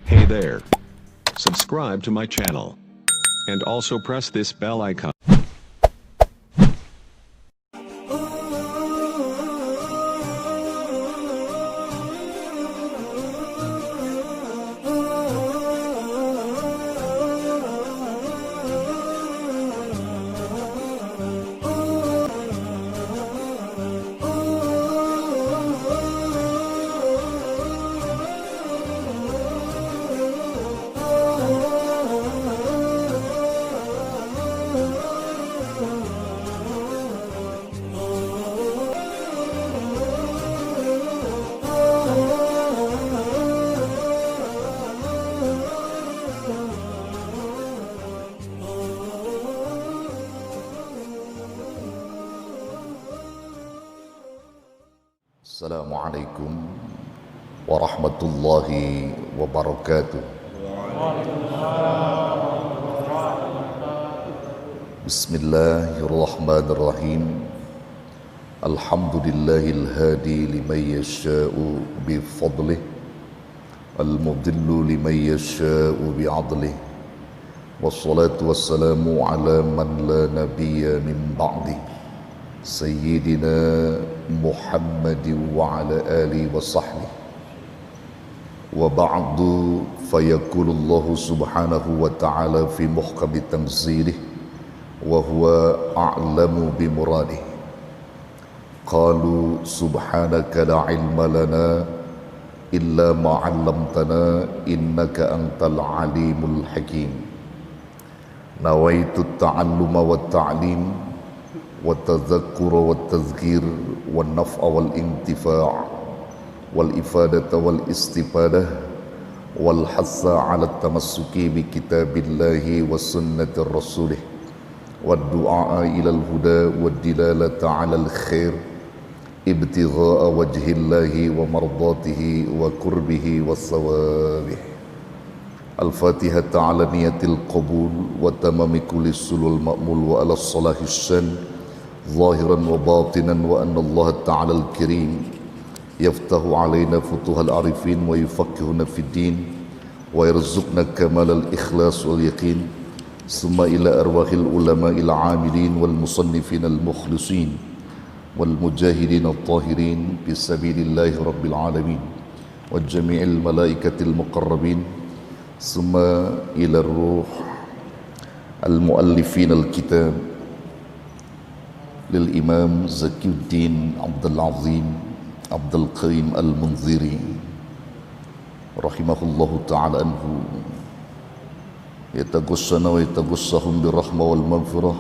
Hey there. Subscribe to my channel. And also press this bell icon. Assalamualaikum warahmatullahi wabarakatuh. Bismillahirrahmanirrahim. Alhamdulillahil hadi liman yasha'u bifadlih, al-mudillu liman yasha'u bi'adlih. Wassalatu wassalamu ala man la nabiyya min ba'dih, Sayyidina Muhammad wa ala alihi wa sahbihi. Wa ba'du, fayaqulullahu subhanahu wa ta'ala fi muhkami tanzilih wa huwa a'lamu bi muradih. Qalu subhanaka la ilma lana illa ma 'allamtana innaka antal alimul hakim. Nawaitu ta'alluma wa ta'lim والتذكر والتذكير والنفع والانتفاع والإفادة والاستفادة والحث على التمسك بكتاب الله وسنة رسوله والدعاء إلى الهدى والدلالة على الخير ابتغاء وجه الله ومرضاته وقربه وثوابه. الفاتحة على نية القبول وتمام كل السلو المأمول وعلى الصلاح الشان ظاهرا وباطنا، وأن الله تعالى الكريم يفتح علينا فتوح العارفين ويفقهنا في الدين ويرزقنا كمال الإخلاص واليقين. ثم إلى أرواح العلماء العاملين والمصنفين المخلصين والمجاهدين الطاهرين في سبيل الله رب العالمين وجميع الملائكة المقربين. ثم إلى الروح المؤلفين الكتاب للإمام زكي الدين عبد العظيم عبد القيم المنذري رحمه الله تعالى عنه، يتغشنا ويتغشهم بالرحمة والمغفرة،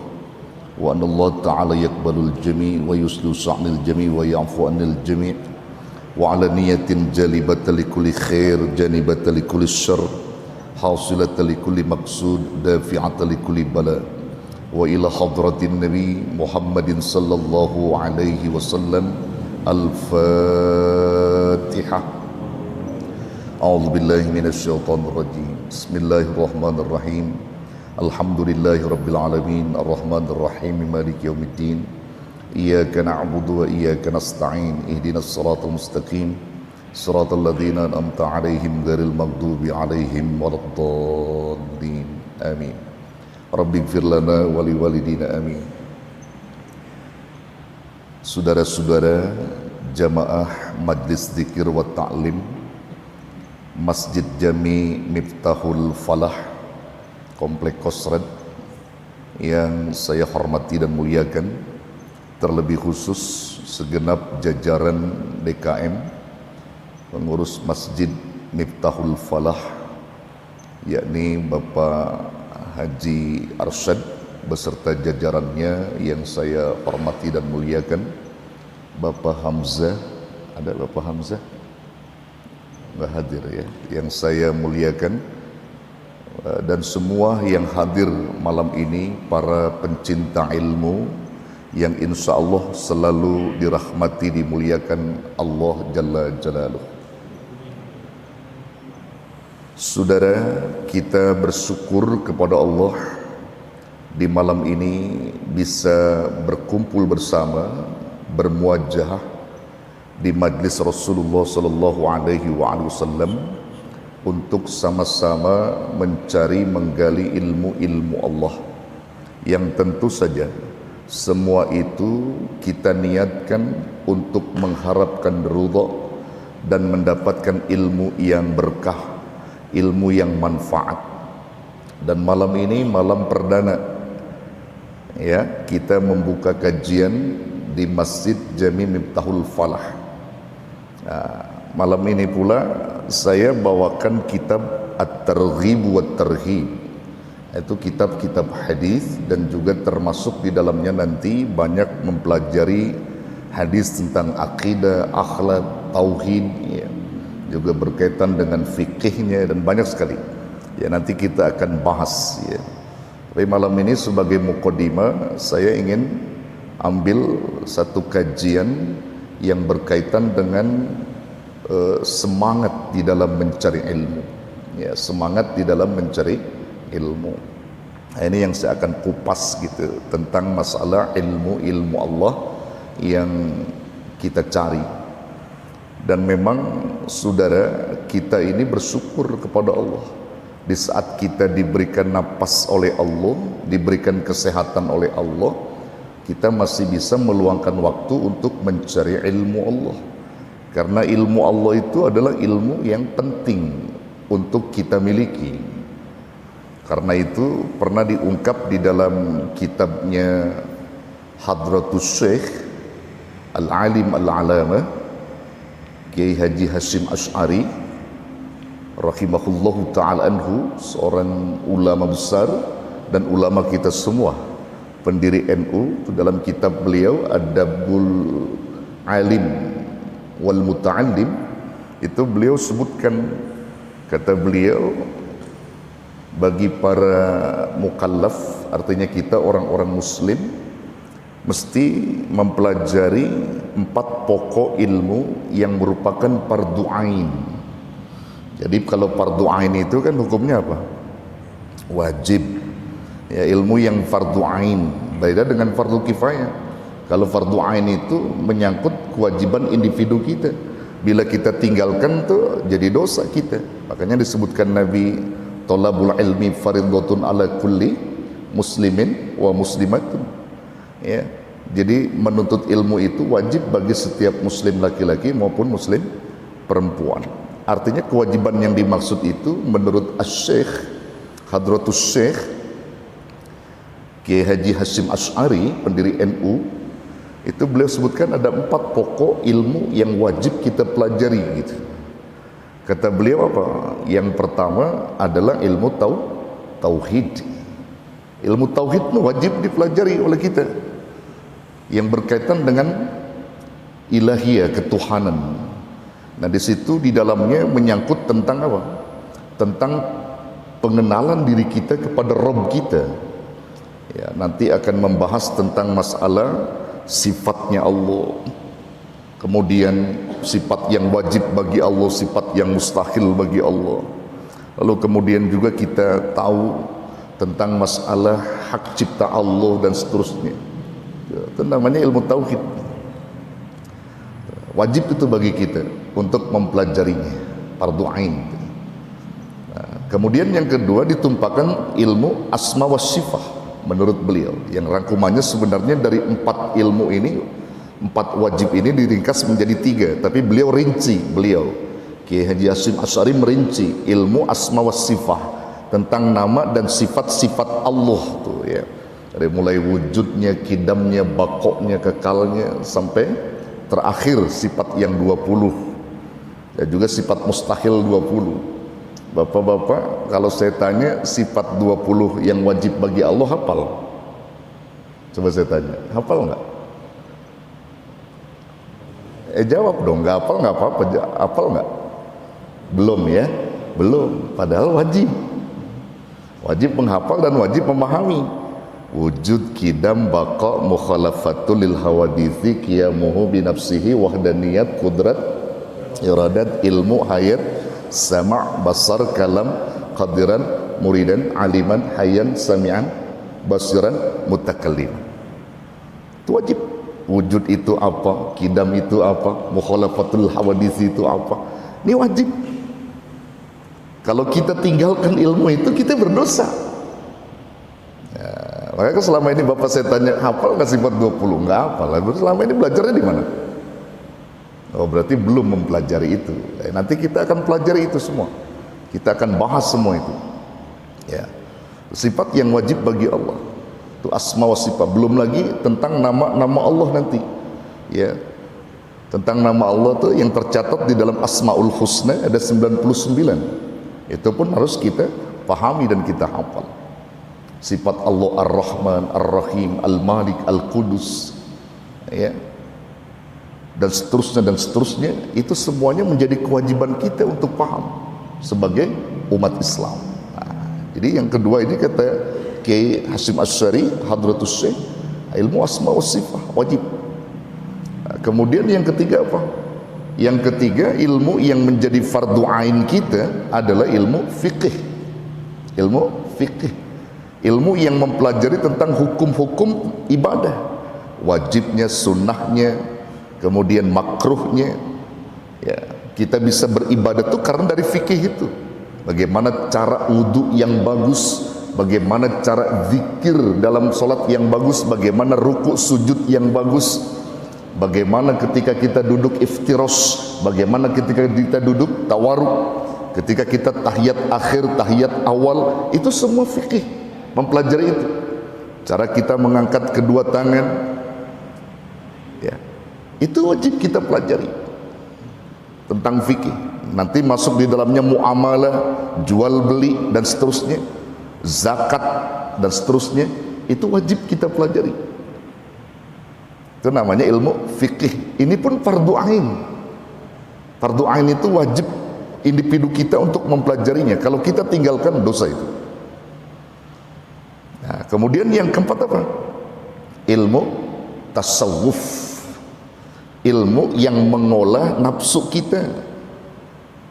وأن الله تعالى يقبل الجميع ويسلو شأن الجميع ويعفو عن الجميع، وعلى نية جالبة لكل خير جانبة لكل الشر حاصلة لكل مقصود دافعة لكل بلاء. وإلى حضرة النبي محمد صلى الله عليه وسلم الفاتحة. أعوذ بالله من الشيطان الرجيم. بسم الله الرحمن الرحيم. الحمد لله رب العالمين الرحمن الرحيم مالك يوم الدين. إياك نعبد وإياك نستعين. اهدنا الصراط المستقيم صراط الذين أنعمت عليهم غير المغضوب عليهم ولا الضالين. آمين. Rabbi ighfir lana wa liwalidina amin. Saudara-saudara jamaah Majlis Dzikir wa Ta'lim Masjid Jami Miftahul Falah Komplek Kosrat yang saya hormati dan muliakan, terlebih khusus segenap jajaran DKM pengurus Masjid Miftahul Falah, yakni Bapak Haji Arsyad beserta jajarannya yang saya hormati dan muliakan, Bapak Hamzah, ada Bapak Hamzah? Nggak hadir ya, yang saya muliakan, dan semua yang hadir malam ini, para pencinta ilmu yang insya Allah selalu dirahmati dimuliakan Allah Jalla Jalaluh. Saudara, kita bersyukur kepada Allah di malam ini bisa berkumpul bersama, bermuajahah di majlis Rasulullah sallallahu alaihi wasallam untuk sama-sama mencari menggali ilmu-ilmu Allah yang tentu saja semua itu kita niatkan untuk mengharapkan ridha dan mendapatkan ilmu yang berkah, ilmu yang manfaat. Dan malam ini malam perdana ya, kita membuka kajian di Masjid Jami Miftahul Falah. Malam ini pula saya bawakan kitab At-Targhib wa Tarhib. Itu kitab-kitab hadis dan juga termasuk di dalamnya nanti banyak mempelajari hadis tentang akidah, akhlak, tauhid ya. Juga berkaitan dengan fikihnya dan banyak sekali. Ya nanti kita akan bahas ya. Tapi malam ini sebagai muqaddimah saya ingin ambil satu kajian yang berkaitan dengan semangat di dalam mencari ilmu. Ya, semangat di dalam mencari ilmu. Nah, ini yang saya akan kupas gitu tentang masalah ilmu Allah yang kita cari. Dan memang saudara, kita ini bersyukur kepada Allah di saat kita diberikan napas oleh Allah, diberikan kesehatan oleh Allah, kita masih bisa meluangkan waktu untuk mencari ilmu Allah. Karena ilmu Allah itu adalah ilmu yang penting untuk kita miliki. Karena itu pernah diungkap di dalam kitabnya Hadratus Syekh Al-Alim Al-Alamah Kiai Haji Hashim Asy'ari rahimahullahu ta'ala anhu, seorang ulama besar dan ulama kita semua, pendiri NU. Dalam kitab beliau Adabul Alim wal Muta'allim itu beliau sebutkan, kata beliau, bagi para mukallaf, artinya kita orang-orang muslim, mesti mempelajari 4 pokok ilmu yang merupakan fardu ain. Jadi kalau fardu ain itu kan hukumnya apa? Wajib. Ya, ilmu yang fardu ain beda dengan fardu kifayah. Kalau fardu ain itu menyangkut kewajiban individu kita. Bila kita tinggalkan tuh jadi dosa kita. Makanya disebutkan Nabi, Thalabul ilmi faridhatun ala kulli muslimin wa muslimatun. Ya. Jadi menuntut ilmu itu wajib bagi setiap muslim laki-laki maupun muslim perempuan. Artinya kewajiban yang dimaksud itu menurut Asy-Syaikh Hadratus Syekh Kiai Haji Hashim Asy'ari, pendiri NU, itu beliau sebutkan ada 4 pokok ilmu yang wajib kita pelajari gitu. Kata beliau apa? Yang pertama adalah ilmu tauhid. Ilmu tauhid itu wajib dipelajari oleh kita, yang berkaitan dengan ilahiyah, ketuhanan. Nah di situ di dalamnya menyangkut tentang apa? Tentang pengenalan diri kita kepada Rabb kita. Ya, nanti akan membahas tentang masalah sifatnya Allah, kemudian sifat yang wajib bagi Allah, sifat yang mustahil bagi Allah. Lalu kemudian juga kita tahu tentang masalah hak cipta Allah dan seterusnya. Itu namanya ilmu tauhid. Wajib itu bagi kita untuk mempelajarinya, fardu ain. Kemudian yang kedua ditumpahkan ilmu asma wa sifah menurut beliau, yang rangkumannya sebenarnya dari 4 ilmu ini, 4 wajib ini diringkas menjadi 3, tapi beliau rinci, beliau Kiai Haji Hashim Asy'ari merinci ilmu asma wa sifah tentang nama dan sifat-sifat Allah tuh ya. Dari mulai wujudnya, kidamnya, bakoknya, kekalnya, sampai terakhir sifat yang 20 dan juga sifat mustahil 20. Bapak-bapak, kalau saya tanya sifat 20 yang wajib bagi Allah hafal? Coba saya tanya, hafal nggak? Jawab dong, nggak hafal nggak apa-apa, hafal nggak? Belum ya? Belum, padahal wajib. Wajib menghafal dan wajib memahami. Wujud, kidam, baqa, mukhalafatul lil hawadithi, qiyamuhu binafsihi, wahdaniyat, kudrat, iradat, ilmu, hayat, sama', basar, kalam, qadiran, muridan, aliman, hayyan, sami'an, basiran, mutakallim. Itu wajib. Wujud itu apa, kidam itu apa, mukhalafatul hawadith itu apa, ini wajib. Kalau kita tinggalkan ilmu itu, kita berdosa. Ya, makanya selama ini bapak saya tanya, hafal nggak sifat 20? Nggak hafal. Lalu selama ini belajarnya di mana? Oh, berarti belum mempelajari itu. Nanti kita akan pelajari itu semua. Kita akan bahas semua itu. Ya, sifat yang wajib bagi Allah itu asma wa sifat. Belum lagi tentang nama-nama Allah nanti. Ya, tentang nama Allah tuh yang tercatat di dalam Asmaul Husna ada 99. Itu pun harus kita pahami dan kita hafal. Sifat Allah Ar-Rahman, Ar-Rahim, Al-Malik, Al-Qudus, ya, dan seterusnya, itu semuanya menjadi kewajiban kita untuk paham sebagai umat Islam. Nah, jadi yang kedua ini kata Kiai Hasyim Asy'ari Hadratus Syekh, ilmu asma wa sifat wajib. Nah, kemudian yang ketiga apa? Yang ketiga, ilmu yang menjadi fardu ain kita adalah ilmu fikih. Ilmu fikih, ilmu yang mempelajari tentang hukum-hukum ibadah, wajibnya, sunnahnya, kemudian makruhnya. Ya, kita bisa beribadah itu karena dari fikih itu. Bagaimana cara wudu yang bagus, bagaimana cara zikir dalam solat yang bagus, bagaimana ruku sujud yang bagus, bagaimana ketika kita duduk iftirosh, bagaimana ketika kita duduk tawaruk, ketika kita tahiyat akhir, tahiyat awal, itu semua fikih, mempelajari itu. Cara kita mengangkat kedua tangan, ya, itu wajib kita pelajari tentang fikih. Nanti masuk di dalamnya muamalah, jual beli dan seterusnya, zakat dan seterusnya, itu wajib kita pelajari. Itu namanya ilmu fikih. Ini pun fardu ain. Fardu ain itu wajib individu kita untuk mempelajarinya. Kalau kita tinggalkan, dosa itu. Nah, kemudian yang keempat apa? Ilmu tasawuf. Ilmu yang mengolah nafsu kita.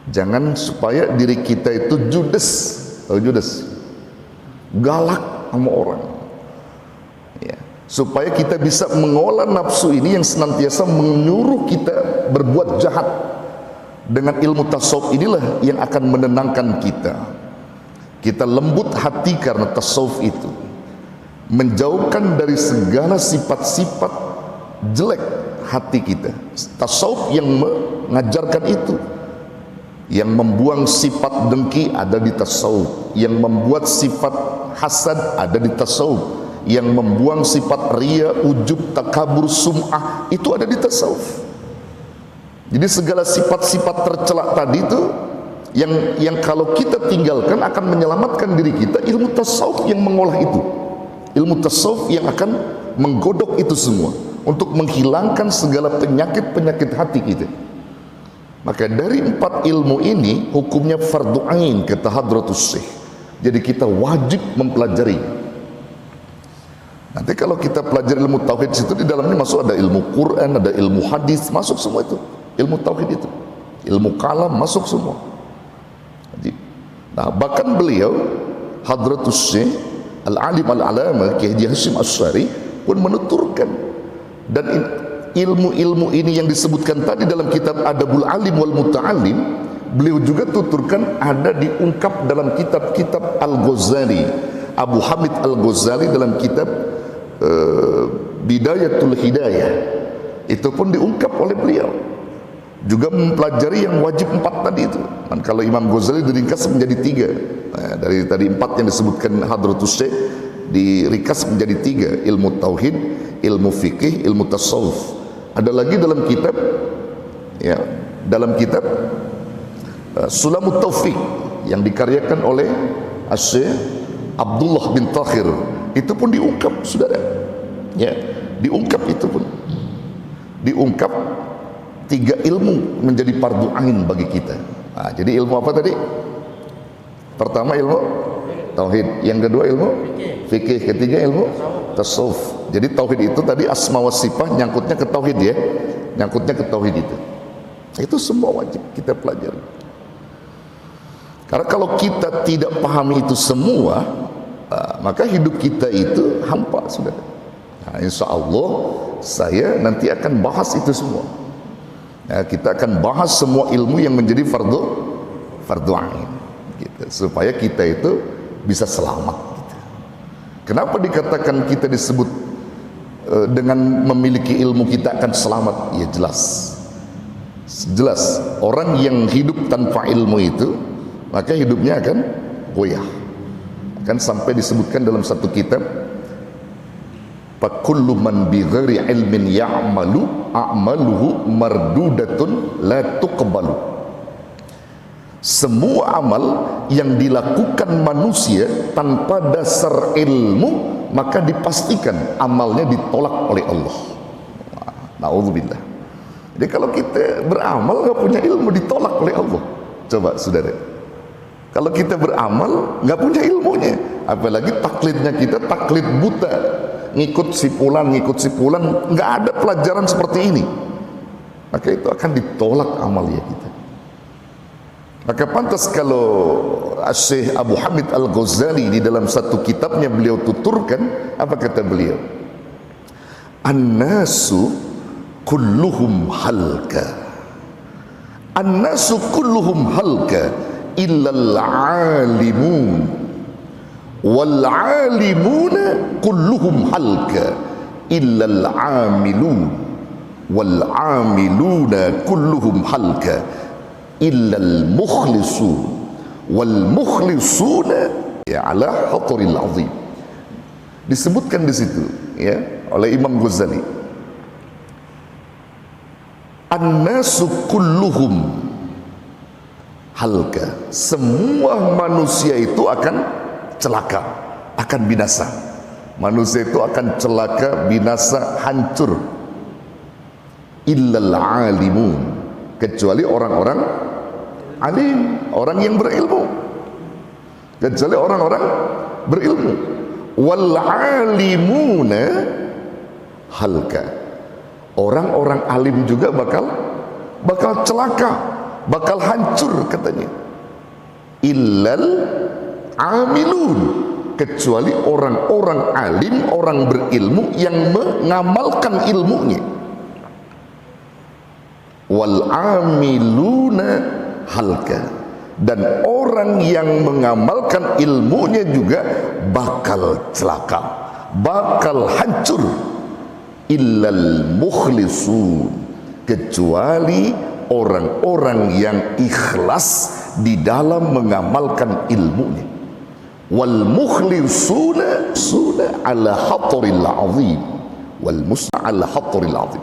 Jangan supaya diri kita itu judes. Oh, judes. Galak sama orang. Ya, supaya kita bisa mengolah nafsu ini yang senantiasa menyuruh kita berbuat jahat. Dengan ilmu tasawuf inilah yang akan menenangkan kita. Kita lembut hati karena tasawuf itu menjauhkan dari segala sifat-sifat jelek hati kita. Tasawuf yang mengajarkan itu, yang membuang sifat dengki ada di tasawuf, yang membuat sifat hasad ada di tasawuf, yang membuang sifat riya, ujub, takabur, sum'ah itu ada di tasawuf. Jadi segala sifat-sifat tercela tadi itu yang kalau kita tinggalkan akan menyelamatkan diri kita. Ilmu tasawuf yang mengolah itu, ilmu tasawuf yang akan menggodok itu semua untuk menghilangkan segala penyakit-penyakit hati kita. Maka dari 4 ilmu ini hukumnya fardu ain kata Hadratus Syekh. Jadi kita wajib mempelajari. Nanti kalau kita pelajari ilmu tauhid situ, di dalamnya masuk ada ilmu Quran, ada ilmu hadis, masuk semua itu. Ilmu tauhid itu, ilmu kalam masuk semua. Nah, bahkan beliau Hadratus Syekh Al-Alim Al-Alama Kiai Haji Hasyim Asy'ari pun menuturkan, dan ilmu-ilmu ini yang disebutkan tadi dalam kitab Adabul Alim wal Muta'alim, beliau juga tuturkan ada diungkap dalam kitab-kitab Al-Ghazali, Abu Hamid Al-Ghazali dalam kitab Bidayatul Hidayah, itu pun diungkap oleh beliau. Juga mempelajari yang wajib 4 tadi itu. Dan kalau Imam Ghazali diringkas menjadi 3. Nah, dari tadi 4 yang disebutkan Hadratus Syekh diringkas menjadi 3, ilmu tauhid, ilmu fikih, ilmu tasawuf. Ada lagi dalam kitab, ya, dalam kitab Sulamut Taufiq yang dikaryakan oleh Syekh Abdullah bin Tahir, itu pun diungkap, saudara. Ya, diungkap itu pun. Diungkap 3 ilmu menjadi fardu ain bagi kita. Nah, jadi ilmu apa tadi? Pertama ilmu tauhid, yang kedua ilmu fikih, ketiga ilmu tasawuf. Jadi tauhid itu tadi asma wa sifat, nyangkutnya ke tauhid ya. Nyangkutnya ke tauhid itu. Itu semua wajib kita pelajari. Karena kalau kita tidak pahami itu semua, maka hidup kita itu hampa, saudara. Nah, insya Allah saya nanti akan bahas itu semua. Ya, kita akan bahas semua ilmu yang menjadi fardu ain. gitu, supaya kita itu bisa selamat gitu. Kenapa dikatakan kita disebut dengan memiliki ilmu kita akan selamat? Ya jelas orang yang hidup tanpa ilmu itu maka hidupnya akan goyah. Akan sampai disebutkan dalam satu kitab, fakullu man bighairi ilmin ya'malu a'maluhu mardudatun la tuqbalu. Semua amal yang dilakukan manusia tanpa dasar ilmu maka dipastikan amalnya ditolak oleh Allah. Na'udzubillah. Jadi kalau kita beramal nggak punya ilmu, ditolak oleh Allah. Coba saudara, kalau kita beramal nggak punya ilmunya, apalagi taklidnya kita taklid buta, ngikut si fulan, nggak ada pelajaran seperti ini, maka itu akan ditolak amalnya kita. Maka pantas kalau Syekh Abu Hamid Al-Ghazali di dalam satu kitabnya beliau tuturkan, apa kata beliau? An-nasu kulluhum halka, an-nasu kulluhum halka illal alimun, wal alimuna kulluhum halka illal amilun, wal amiluna kulluhum halka illal mukhlisun, wal mukhlisuna ya ala hatril azim. Disebutkan di situ ya oleh Imam Ghazali, an-nasu kulluhum halka, semua manusia itu akan celaka, akan binasa. Manusia itu akan celaka, binasa, hancur. Illal alimun, kecuali orang-orang alim, orang yang berilmu. Kecuali orang-orang berilmu. Wal alimuna halka, orang-orang alim juga bakal celaka, bakal hancur katanya. Illal amilun, kecuali orang-orang alim, orang berilmu yang mengamalkan ilmunya. Wal amiluna halka, dan orang yang mengamalkan ilmunya juga bakal celaka, bakal hancur. Illal mukhlisun, kecuali orang-orang yang ikhlas di dalam mengamalkan ilmunya. Wal mukhlisuna ala hatril azim, wal musna ala hatril azim.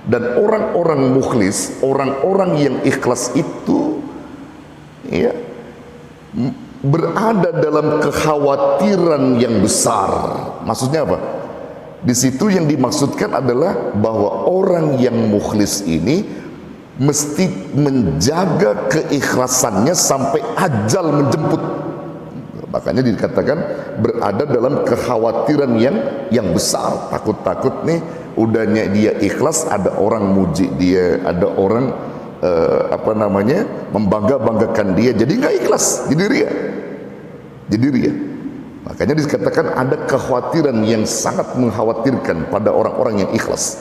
Dan orang-orang mukhlis, orang-orang yang ikhlas itu ya berada dalam kekhawatiran yang besar. Maksudnya apa? Di situ yang dimaksudkan adalah bahwa orang yang mukhlis ini mesti menjaga keikhlasannya sampai ajal menjemput. Makanya dikatakan berada dalam kekhawatiran yang besar. Takut-takut nih, udahnya dia ikhlas, ada orang muji dia, ada orang membangga-banggakan dia, jadi nggak ikhlas, jadi ria. Makanya dikatakan ada kekhawatiran yang sangat mengkhawatirkan pada orang-orang yang ikhlas.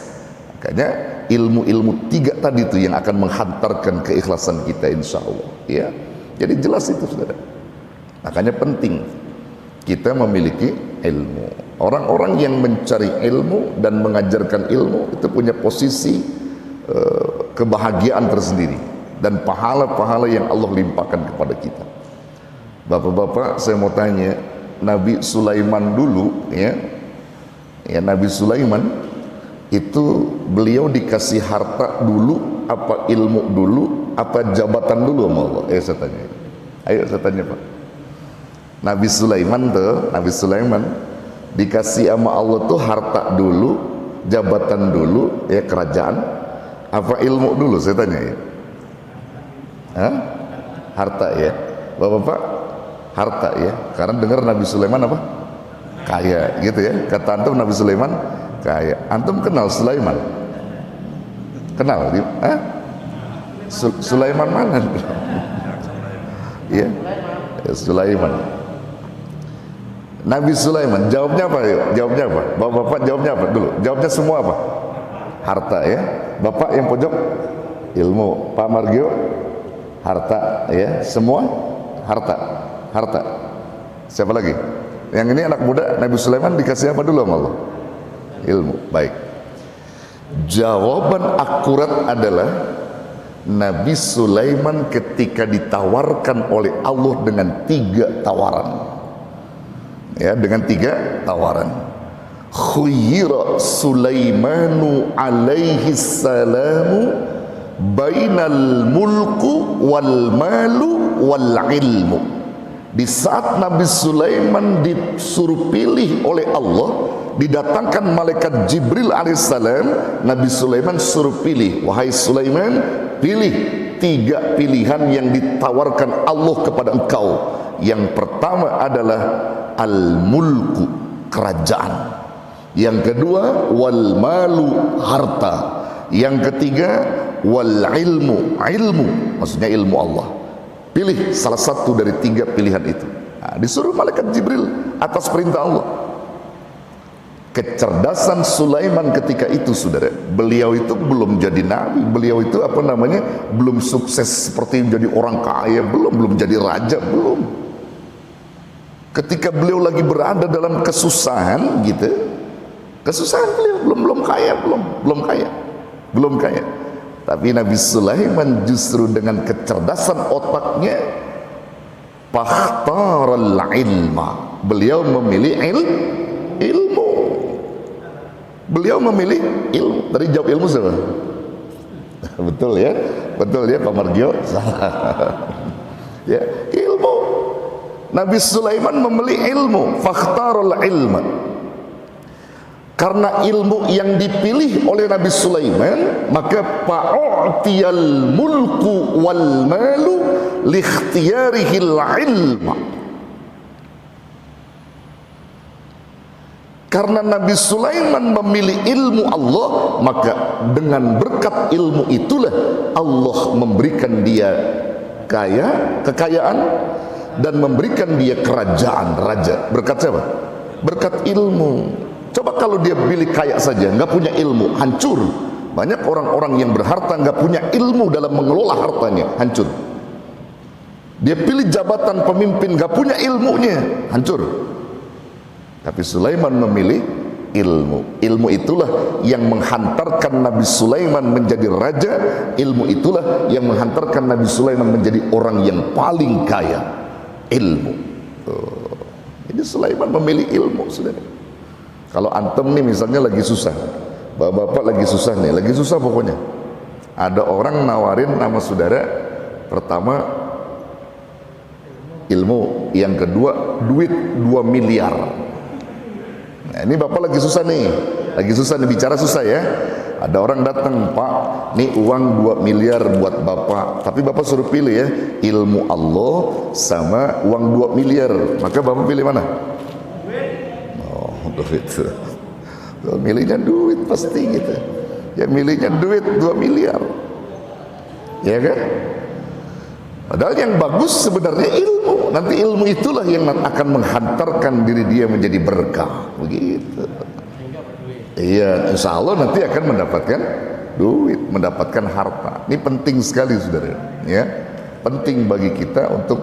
Makanya ilmu-ilmu 3 tadi itu yang akan menghantarkan keikhlasan kita, insya Allah ya. Jadi jelas itu saudara. Makanya penting kita memiliki ilmu. Orang-orang yang mencari ilmu dan mengajarkan ilmu itu punya posisi kebahagiaan tersendiri dan pahala-pahala yang Allah limpahkan kepada kita. Bapak-bapak, saya mau tanya, Nabi Sulaiman dulu ya Nabi Sulaiman itu beliau dikasih harta dulu, apa ilmu dulu, apa jabatan dulu sama Allah? Saya tanya. Ayo saya tanya Pak. Nabi Sulaiman dikasih sama Allah tuh harta dulu, jabatan dulu, ya kerajaan, apa ilmu dulu? Saya tanya ya. Hah? Harta ya. Bapak-bapak, harta ya. Karena dengar Nabi Sulaiman apa? Kaya gitu ya. Kata antum Nabi Sulaiman kaya. Antum kenal Sulaiman? Kenal? Hah? Sulaiman mana? Ya, Sulaiman. Nabi Sulaiman jawabnya apa? Jawabnya apa? Bapak-bapak jawabnya apa dulu? Jawabnya semua apa? Harta ya. Bapak yang pojok ilmu, Pak Margio harta ya, semua harta. Harta. Siapa lagi? Yang ini anak muda, Nabi Sulaiman dikasih apa dulu sama Allah? Ilmu. Baik. Jawaban akurat adalah Nabi Sulaiman ketika ditawarkan oleh Allah dengan 3 tawaran. Ya, dengan 3 tawaran. Khuyira Sulaimanu alaihi salamu bainal mulku wal malu wal ilmu. Di saat Nabi Sulaiman disuruh pilih oleh Allah, didatangkan malaikat Jibril alaihissalam, Nabi Sulaiman suruh pilih, wahai Sulaiman, pilih 3 pilihan yang ditawarkan Allah kepada engkau. Yang pertama adalah al-mulku, kerajaan. Yang kedua wal malu, harta. Yang ketiga wal ilmu, ilmu, maksudnya ilmu Allah. Pilih salah satu dari 3 pilihan itu. Nah, disuruh malaikat Jibril atas perintah Allah. Kecerdasan Sulaiman ketika itu, saudara, beliau itu belum jadi nabi, beliau itu belum sukses seperti menjadi orang kaya, belum jadi raja, belum. Ketika beliau lagi berada dalam kesusahan gitu, kesusahan beliau belum kaya. Tapi Nabi Sulaiman justru dengan kecerdasan otaknya, fakhtaral ilma, beliau memilih ilmu. Beliau memilih ilmu. Tadi jawab ilmu siapa? Betul ya Pak Margio. Ya, ilmu. Nabi Sulaiman memilih ilmu, fakhtaral ilma. Karena ilmu yang dipilih oleh Nabi Sulaiman, maka fa'utiyal mulku wal malu likhtiyarihil ilma. Karena Nabi Sulaiman memilih ilmu Allah, maka dengan berkat ilmu itulah Allah memberikan dia kekayaan dan memberikan dia kerajaan, raja. Berkat siapa? Berkat ilmu. Coba kalau dia pilih kaya saja, nggak punya ilmu, hancur. Banyak orang-orang yang berharta nggak punya ilmu dalam mengelola hartanya, hancur. Dia pilih jabatan pemimpin, nggak punya ilmunya, hancur. Tapi Sulaiman memilih ilmu. Ilmu itulah yang menghantarkan Nabi Sulaiman menjadi raja. Ilmu itulah yang menghantarkan Nabi Sulaiman menjadi orang yang paling kaya. Ilmu. Ini Sulaiman memilih ilmu, saudara. Kalau antum nih misalnya lagi susah, bapak-bapak lagi susah nih, lagi susah pokoknya. Ada orang nawarin nama saudara, pertama ilmu, yang kedua duit 2 miliar. Nah, ini bapak lagi susah nih bicara susah ya. Ada orang datang, Pak, nih uang 2 miliar buat bapak, tapi bapak suruh pilih ya, ilmu Allah sama uang 2 miliar. Maka bapak pilih mana? Duit. Milihnya duit pasti gitu. Ya milihnya duit 2 miliar. Ya kan? Padahal yang bagus sebenarnya ilmu. Nanti ilmu itulah yang akan menghantarkan diri dia menjadi berkah. Begitu. Iya, insya Allah nanti akan mendapatkan duit, mendapatkan harta. Ini penting sekali, saudara. Ya, penting bagi kita untuk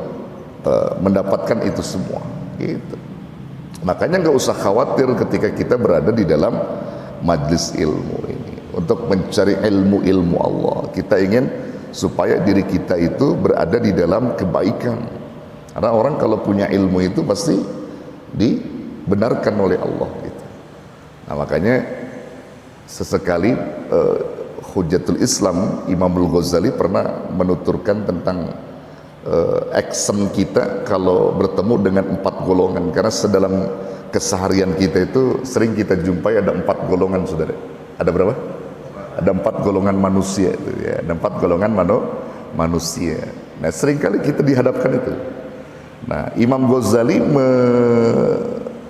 mendapatkan itu semua. Gitu. Makanya nggak usah khawatir ketika kita berada di dalam majlis ilmu ini untuk mencari ilmu Allah. Kita ingin supaya diri kita itu berada di dalam kebaikan. Karena orang kalau punya ilmu itu pasti dibenarkan oleh Allah. Gitu. Nah makanya sesekali Hujatul Islam Imam Al-Ghazali pernah menuturkan tentang action kita kalau bertemu dengan 4 golongan, karena sedalam keseharian kita itu sering kita jumpai ada 4 golongan, saudara. Ada berapa? Ada 4 golongan manusia itu ya, ada 4 golongan manusia. Nah seringkali kita dihadapkan itu. Nah Imam Ghazali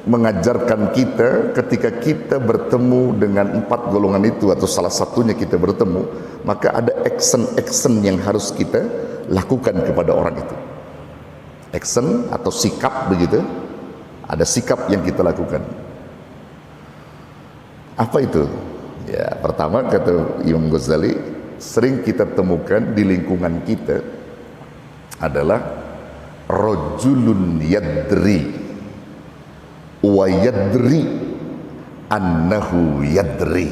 mengajarkan kita ketika kita bertemu dengan 4 golongan itu atau salah satunya kita bertemu, maka ada action yang harus kita lakukan kepada orang itu. Action atau sikap begitu. Ada sikap yang kita lakukan. Apa itu? Ya, pertama kata Imam Ghazali, sering kita temukan di lingkungan kita adalah rajulun yadri wa yadri annahu yadri.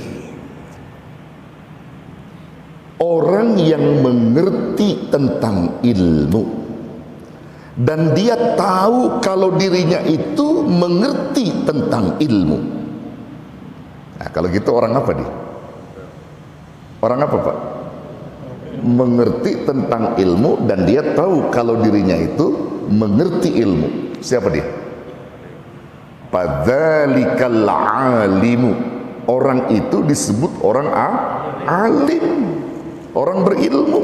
Orang yang mengerti tentang ilmu dan dia tahu kalau dirinya itu mengerti tentang ilmu. Nah, kalau gitu orang apa dia? Orang apa, Pak? Mengerti tentang ilmu dan dia tahu kalau dirinya itu mengerti ilmu. Siapa dia? Padzalikal alimu. Orang itu disebut orang alim, orang berilmu.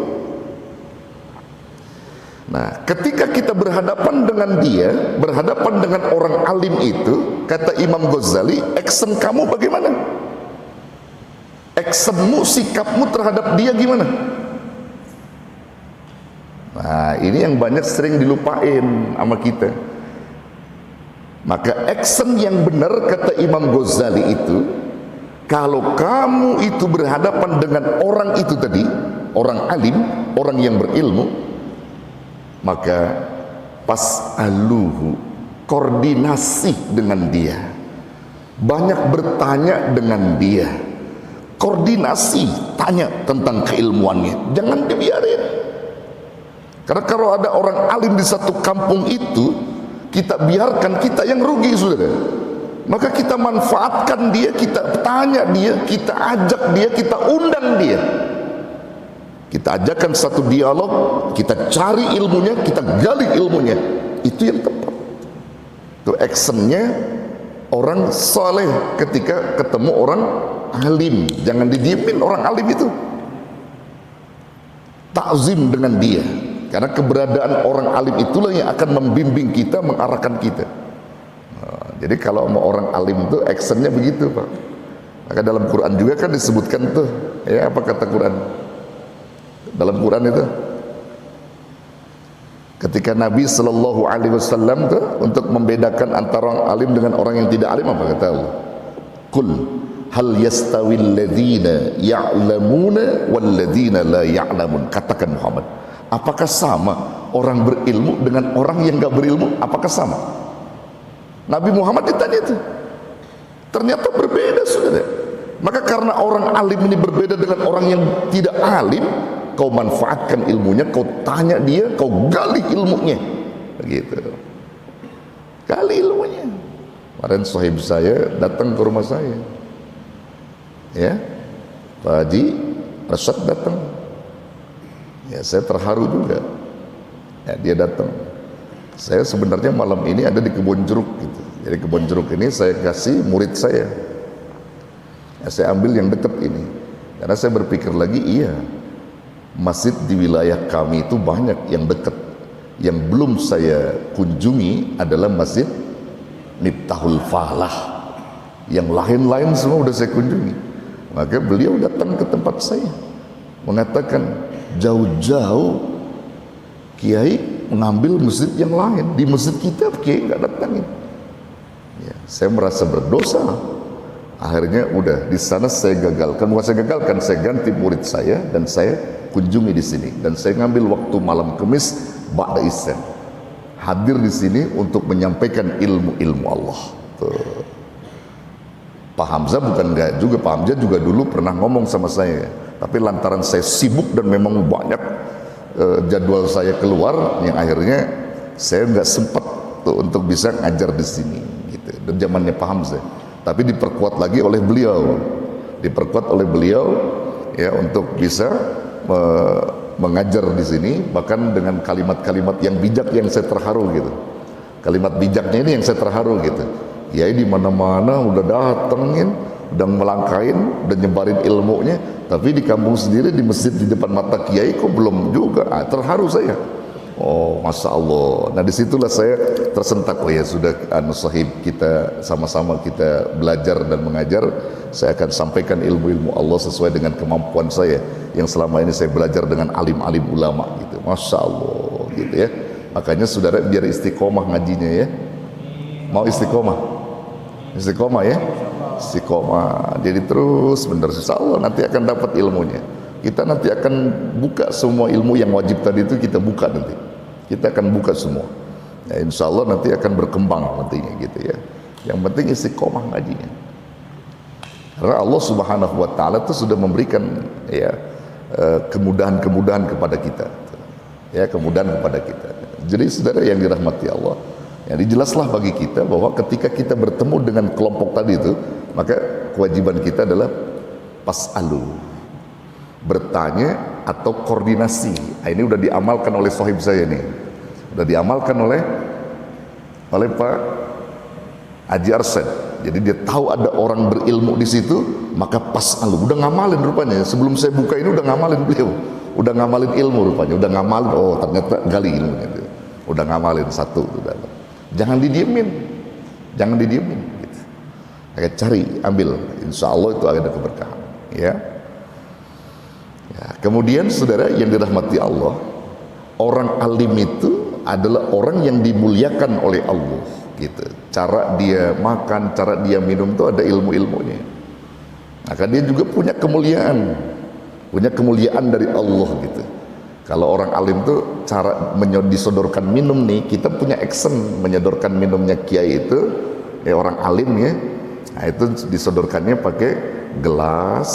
Nah, ketika kita berhadapan dengan dia, berhadapan dengan orang alim itu, kata Imam Ghazali, action kamu bagaimana? Actionmu, sikapmu terhadap dia gimana? Nah, ini yang banyak sering dilupain sama kita. Maka action yang benar, kata Imam Ghazali itu, kalau kamu itu berhadapan dengan orang itu tadi, orang alim, orang yang berilmu, maka pas'aluhu, koordinasi dengan dia, banyak bertanya dengan dia, koordinasi, tanya tentang keilmuannya, jangan dibiarin. Karena kalau ada orang alim di satu kampung itu, kita biarkan, kita yang rugi, saudara. Maka kita manfaatkan dia, kita tanya dia, kita ajak dia, kita undang dia, kita ajakkan satu dialog, kita cari ilmunya, kita gali ilmunya. Itu yang tepat. Itu actionnya orang soleh ketika ketemu orang alim. Jangan didiemin orang alim itu. Takzim dengan dia, karena keberadaan orang alim itulah yang akan membimbing kita, mengarahkan kita. Nah, jadi kalau mau orang alim itu actionnya begitu, Pak. Maka dalam Quran juga kan disebutkan tuh, ya apa kata Quran? Dalam Quran itu, ketika Nabi Sallallahu Alaihi Wasallam tuh untuk membedakan antara orang alim dengan orang yang tidak alim, apa kata Allah? Qul hal yastawil ladzina ya'lamuna wal ladzina la ya'lamun. Katakan Muhammad, apakah sama orang berilmu dengan orang yang enggak berilmu? Apakah sama? Nabi Muhammad ditanya itu. Ternyata berbeda, saudara. Maka karena orang alim ini berbeda dengan orang yang tidak alim, kau manfaatkan ilmunya, kau tanya dia, kau gali ilmunya, begitu. Gali ilmunya. Kemarin sahib saya datang ke rumah saya, ya, Pak Haji Rashad datang, ya saya terharu juga, ya, dia datang. Saya sebenarnya malam ini ada di Kebun Jeruk, gitu. Jadi Kebun Jeruk ini saya kasih murid saya, ya, saya ambil yang dekat ini, karena saya berpikir lagi, iya, masjid di wilayah kami itu banyak yang dekat. Yang belum saya kunjungi adalah Masjid Miftahul Falah. Yang lain-lain semua sudah saya kunjungi. Maka beliau datang ke tempat saya, mengatakan jauh-jauh kiai mengambil masjid yang lain, di masjid kita kiai nggak datangin. Ya, saya merasa berdosa. Akhirnya udah di sana saya gagalkan, bukan saya gagalkan, saya ganti murid saya dan saya kunjungi di sini, dan saya ngambil waktu malam Kamis ba'da isya, hadir di sini untuk menyampaikan ilmu-ilmu Allah. Tuh. Pak Hamzah bukan enggak juga, Pak Hamzah juga dulu pernah ngomong sama saya, tapi lantaran saya sibuk dan memang banyak jadwal saya keluar, yang akhirnya saya nggak sempat tuh untuk bisa ngajar di sini, gitu. Dan zamannya Pak Hamzah. Tapi diperkuat lagi oleh beliau, ya, untuk bisa mengajar di sini, bahkan dengan kalimat-kalimat yang bijak yang saya terharu, gitu. Kalimat bijaknya ini yang saya terharu, gitu. Kiai di mana-mana udah datengin, udah melangkain, udah nyebarin ilmunya, tapi di kampung sendiri, di masjid di depan mata kiai kok belum juga. Terharu saya. Oh, Masya Allah. Nah, disitulah saya tersentak. Oh ya sudah, sahib, kita sama-sama kita belajar dan mengajar. Saya akan sampaikan ilmu-ilmu Allah sesuai dengan kemampuan saya, yang selama ini saya belajar dengan alim-alim ulama, gitu. Masya Allah, gitu ya. Makanya saudara biar istiqomah ngajinya, ya. Mau istiqomah? Istiqomah, ya. Istiqomah. Jadi terus benar, insya Allah nanti akan dapat ilmunya. Kita nanti akan buka semua ilmu yang wajib tadi itu, kita buka nanti. Kita akan buka semua. Ya, insya Allah nanti akan berkembang nantinya gitu ya. Yang penting istiqomah ngajinya. Karena Allah Subhanahu wa taala itu sudah memberikan ya kemudahan-kemudahan kepada kita. Ya, kemudahan kepada kita. Jadi saudara yang dirahmati Allah, ya jelaslah bagi kita bahwa ketika kita bertemu dengan kelompok tadi itu, maka kewajiban kita adalah pas'alu, bertanya atau koordinasi. Nah, ini udah diamalkan oleh sahib saya nih, udah diamalkan oleh Pak Haji Arsyad. Jadi dia tahu ada orang berilmu di situ, maka pas'alu, udah ngamalin rupanya. Sebelum saya buka ini udah ngamalin beliau, udah ngamalin ilmu rupanya, udah ngamalin. Oh ternyata gali ilmunya itu, udah ngamalin satu. Udah. Jangan didiemin, jangan didiemin. Gitu. Cari, ambil, insya Allah itu ada keberkahan. Ya. Ya, kemudian saudara yang dirahmati Allah, orang alim itu adalah orang yang dimuliakan oleh Allah gitu. Cara dia makan, cara dia minum itu ada ilmu-ilmunya. Maka dia juga punya kemuliaan dari Allah gitu. Kalau orang alim tuh cara disodorkan minum nih, kita punya action menyodorkan minumnya kiai itu, ya orang alim ya. Nah, itu disodorkannya pakai gelas,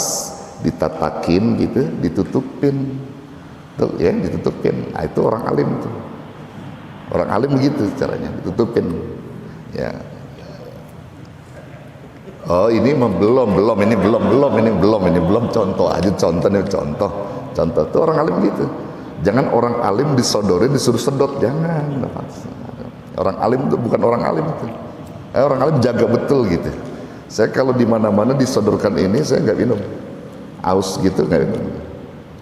ditatakin gitu, ditutupin, tuh ya ditutupin. Nah, itu orang alim tuh. Orang alim gitu caranya, ditutupin. Ya. Oh ini belum contoh aja, contoh tuh orang alim gitu. Jangan orang alim disodorin disuruh sedot, jangan. Orang alim itu bukan orang alim itu. Orang alim jaga betul gitu. Saya kalau di mana-mana disodorkan ini saya nggak minum, aus gitu nggak minum.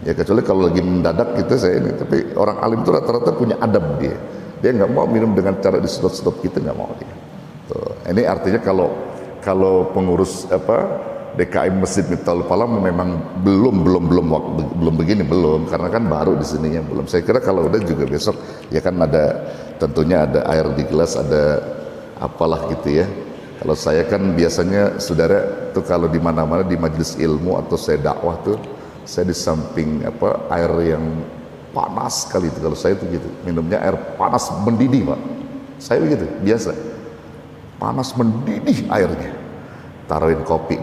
Ya kecuali kalau lagi mendadak gitu saya ini. Tapi orang alim itu rata-rata punya adab dia. Dia nggak mau minum dengan cara disedot-sedot gitu, nggak mau dia. Tuh. Ini artinya kalau pengurus DKM Masjid Miftahul Falah memang belum begini belum, karena kan baru di sininya belum. Saya kira kalau udah juga besok ya kan ada tentunya ada air di gelas, ada apalah gitu ya. Kalau saya kan biasanya saudara tuh kalau di mana-mana di majelis ilmu atau saya dakwah tuh saya di samping air yang panas sekali itu, kalau saya tuh gitu minumnya air panas mendidih Pak. Saya begitu biasa, panas mendidih airnya, taruhin kopi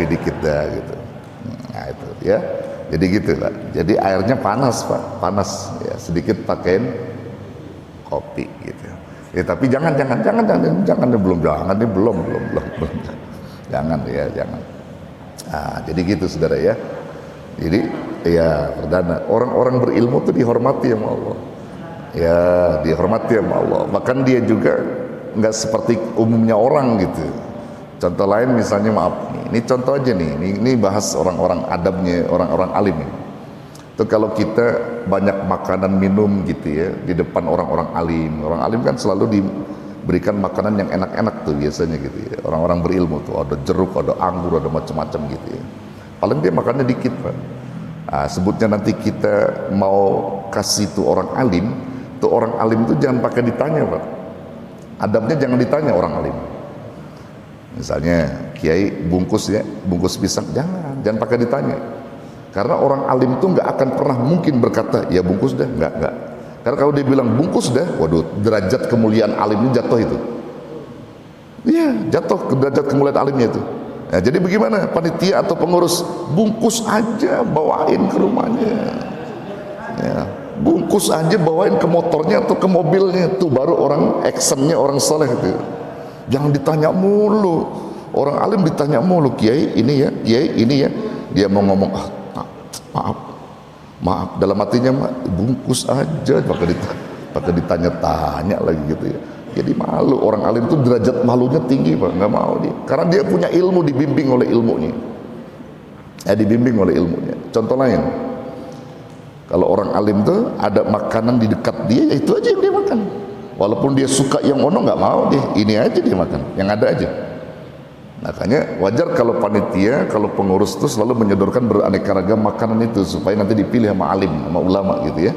dikit dah gitu. Nah itu ya, jadi gitu Pak. Jadi airnya panas Pak, panas ya, sedikit pakein kopi gitu. Ya tapi jangan belum jangan ya jangan. Nah, jadi gitu saudara ya. Jadi ya perdana orang-orang berilmu itu dihormati sama Allah. Ya dihormati sama Allah. Bahkan dia juga nggak seperti umumnya orang gitu. Contoh lain misalnya maaf nih, ini contoh aja nih. Ini bahas orang-orang adabnya orang-orang alim. Itu kalau kita banyak makanan minum gitu ya di depan orang-orang alim. Orang alim kan selalu diberikan makanan yang enak-enak tuh biasanya gitu ya. Orang-orang berilmu tuh ada jeruk, ada anggur, ada macam-macam gitu ya. Paling dia makannya dikit Pak. Nah, sebutnya nanti kita mau kasih tuh orang alim tuh jangan pakai ditanya Pak. Adabnya jangan ditanya orang alim. Misalnya kiai bungkus pisang, jangan pakai ditanya. Karena orang alim itu nggak akan pernah mungkin berkata ya bungkus dah, nggak. Karena kalau dia bilang bungkus dah, waduh derajat kemuliaan alimnya jatuh itu. Iya, jatuh ke derajat kemuliaan alimnya itu. Nah, jadi bagaimana panitia atau pengurus, bungkus aja bawain ke rumahnya, ya, bungkus aja bawain ke motornya atau ke mobilnya, tuh baru orang actionnya orang soleh itu. Jangan ditanya mulu, orang alim ditanya mulu, kiai ini ya, dia mau ngomong maaf dalam hatinya bungkus aja pakai ditanya-tanya lagi gitu ya. Jadi malu, orang alim itu derajat malunya tinggi Pak, nggak mau dia. Karena dia punya ilmu, dibimbing oleh ilmunya. Contoh lain, kalau orang alim tuh ada makanan di dekat dia, ya itu aja yang dia makan. Walaupun dia suka yang ono nggak mau dia, ini aja dia makan, yang ada aja. Makanya wajar kalau panitia, kalau pengurus itu selalu menyodorkan beraneka ragam makanan itu supaya nanti dipilih sama alim, sama ulama gitu ya.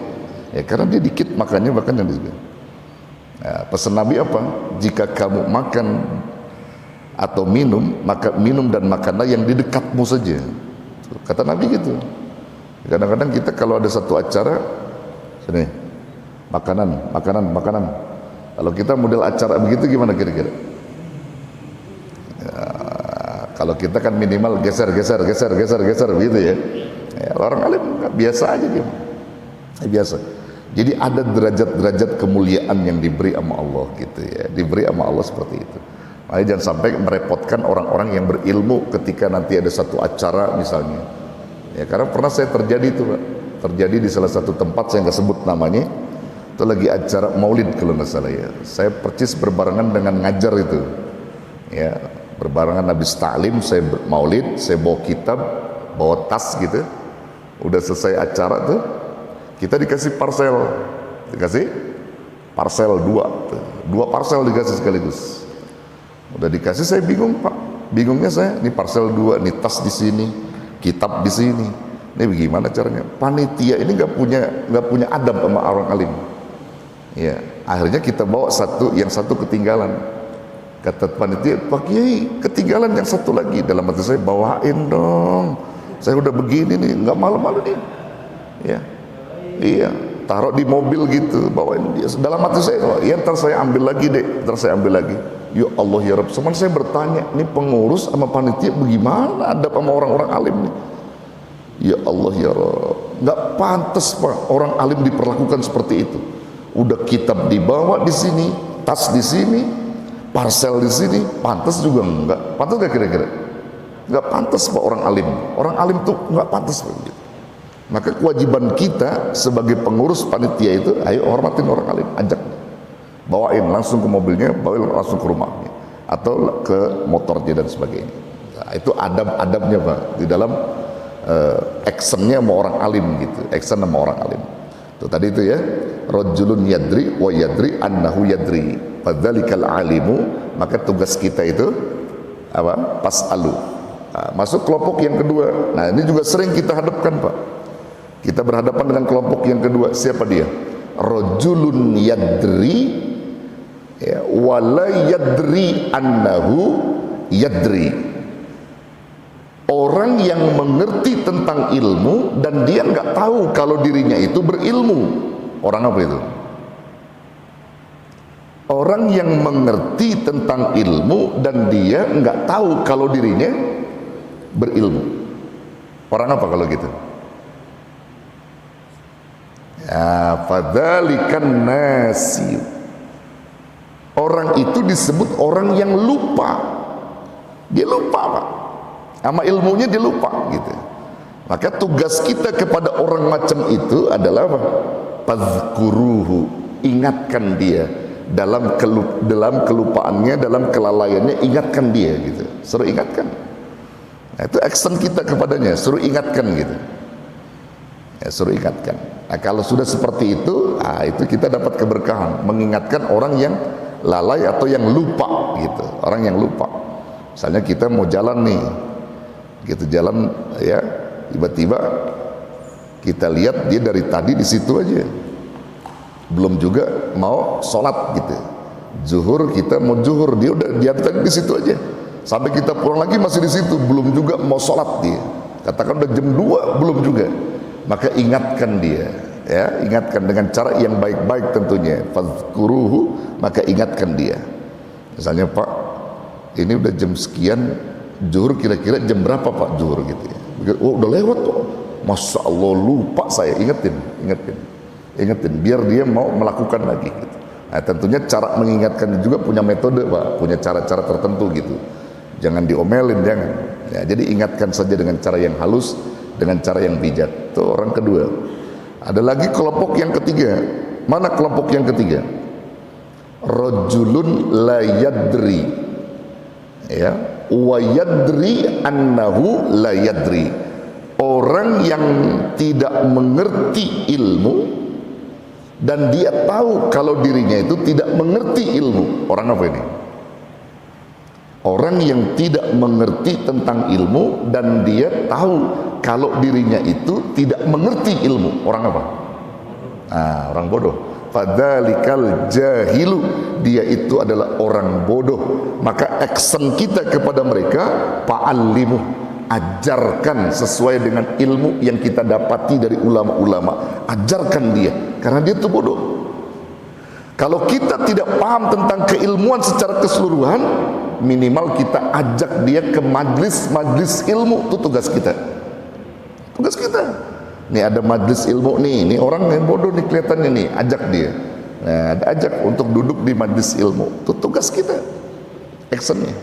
Ya karena dia dikit makannya bahkan yang disebut. Nah, pesan Nabi apa? Jika kamu makan atau minum, maka minum dan makanlah yang di dekatmu saja. Kata Nabi gitu. Kadang-kadang kita kalau ada satu acara, sini, Makanan. Kalau kita model acara begitu gimana kira-kira? Kalau kita kan minimal geser begitu ya. Orang alim biasa aja dia. Biasa. Jadi ada derajat-derajat kemuliaan yang diberi sama Allah gitu ya. Diberi sama Allah seperti itu. Makanya jangan sampai merepotkan orang-orang yang berilmu ketika nanti ada satu acara misalnya. Ya, karena pernah saya terjadi itu, Pak. Terjadi di salah satu tempat, saya nggak sebut namanya. Itu lagi acara maulid kalau nggak salah ya. Saya percis berbarengan dengan ngajar itu. Ya, berbarengan habis taklim, saya maulid, saya bawa kitab, bawa tas gitu. Udah selesai acara tuh, kita dikasih parcel 2 parcel dikasih sekaligus. Udah dikasih, saya bingung Pak, bingungnya saya, ini parcel 2, ini tas di sini, kitab di sini, ini bagaimana caranya? Panitia ini nggak punya adab sama orang alim. Ya, akhirnya kita bawa yang satu ketinggalan. Kata panitia, Pak Kiai ketinggalan yang satu lagi. Dalam hati saya, bawain dong, saya udah begini nih, nggak malu-malu nih. Ya, iya, taruh di mobil gitu, bawain dia. Dalam hati saya, ya ntar saya ambil lagi deh, Ya Allah ya Rabb, cuman saya bertanya, ini pengurus sama panitia bagaimana ada sama orang-orang alim nih? Ya Allah ya Rabb, nggak pantas Pak orang alim diperlakukan seperti itu. Udah kitab dibawa di sini, tas di sini, parcel di sini, pantas juga enggak? Pantas nggak kira-kira? Nggak pantas Pak orang alim. Orang alim tuh nggak pantas Pak. Maka kewajiban kita sebagai pengurus panitia itu, ayo hormatin orang alim, ajak, bawain langsung ke mobilnya, bawain langsung ke rumahnya, atau ke motornya dan sebagainya. Nah, itu adab-adabnya Pak di dalam actionnya sama orang alim gitu, action sama orang alim. Itu tadi itu ya, rajulun yadri wa yadri annahu yadri, fadzalikal alimu. Maka tugas kita itu apa? Pas'alu. Nah, masuk kelompok yang kedua. Nah ini juga sering kita hadapkan Pak. Kita berhadapan dengan kelompok yang kedua. Siapa dia? Rajulun yadri ya, wala yadri annahu yadri. Orang yang mengerti tentang ilmu dan dia nggak tahu kalau dirinya itu berilmu. Orang apa itu? Orang yang mengerti tentang ilmu dan dia nggak tahu kalau dirinya berilmu. Orang apa kalau gitu? Ya, fadzalikan nasi. Orang itu disebut orang yang lupa. Dia lupa Pak, sama ilmunya dia lupa gitu. Maka tugas kita kepada orang macam itu adalah apa? Fadzkuruhu, ingatkan dia dalam kelupaannya, dalam kelalaiannya, ingatkan dia gitu. Suruh ingatkan. Nah, itu action kita kepadanya, suruh ingatkan gitu. Ya, suruh ingatkan. Nah, kalau sudah seperti itu, nah, itu kita dapat keberkahan, mengingatkan orang yang lalai atau yang lupa gitu, orang yang lupa. Misalnya kita mau jalan nih, gitu jalan ya, tiba-tiba kita lihat dia dari tadi di situ aja, belum juga mau sholat gitu. Zuhur kita mau zuhur, dia udah tadi di situ aja. Sampai kita pulang lagi masih di situ, belum juga mau sholat dia. Katakan udah jam 2 belum juga. Maka ingatkan dia, ya, ingatkan dengan cara yang baik-baik tentunya. Fadzkuruhu, maka ingatkan dia. Misalnya Pak, ini udah jam sekian, zuhur kira-kira jam berapa Pak zuhur gitu ya. Oh udah lewat tuh, Masya Allah lupa saya, ingetin, biar dia mau melakukan lagi gitu. Nah tentunya cara mengingatkan juga punya metode Pak, punya cara-cara tertentu gitu. Jangan diomelin, jangan. Ya, jadi ingatkan saja dengan cara yang halus, dengan cara yang bijak. Itu orang kedua. Ada lagi kelompok yang ketiga. Mana kelompok yang ketiga? Rajulun la yadri, ya, wa yadri annahu la yadri. Orang yang tidak mengerti ilmu dan dia tahu kalau dirinya itu tidak mengerti ilmu. Orang apa ini? Orang yang tidak mengerti tentang ilmu dan dia tahu kalau dirinya itu tidak mengerti ilmu. Orang apa? Nah, orang bodoh. Fadzalikal jahilu, dia itu adalah orang bodoh. Maka action kita kepada mereka, fa'allimu, ajarkan sesuai dengan ilmu yang kita dapati dari ulama-ulama. Ajarkan dia, karena dia itu bodoh. Kalau kita tidak paham tentang keilmuan secara keseluruhan, minimal kita ajak dia ke majlis-majlis ilmu. Itu tugas kita. Tugas kita. Nih ada majlis ilmu nih, ini orang yang bodoh nih kelihatannya nih, ajak dia. Nah, ajak untuk duduk di majlis ilmu. Itu tugas kita. Actionnya.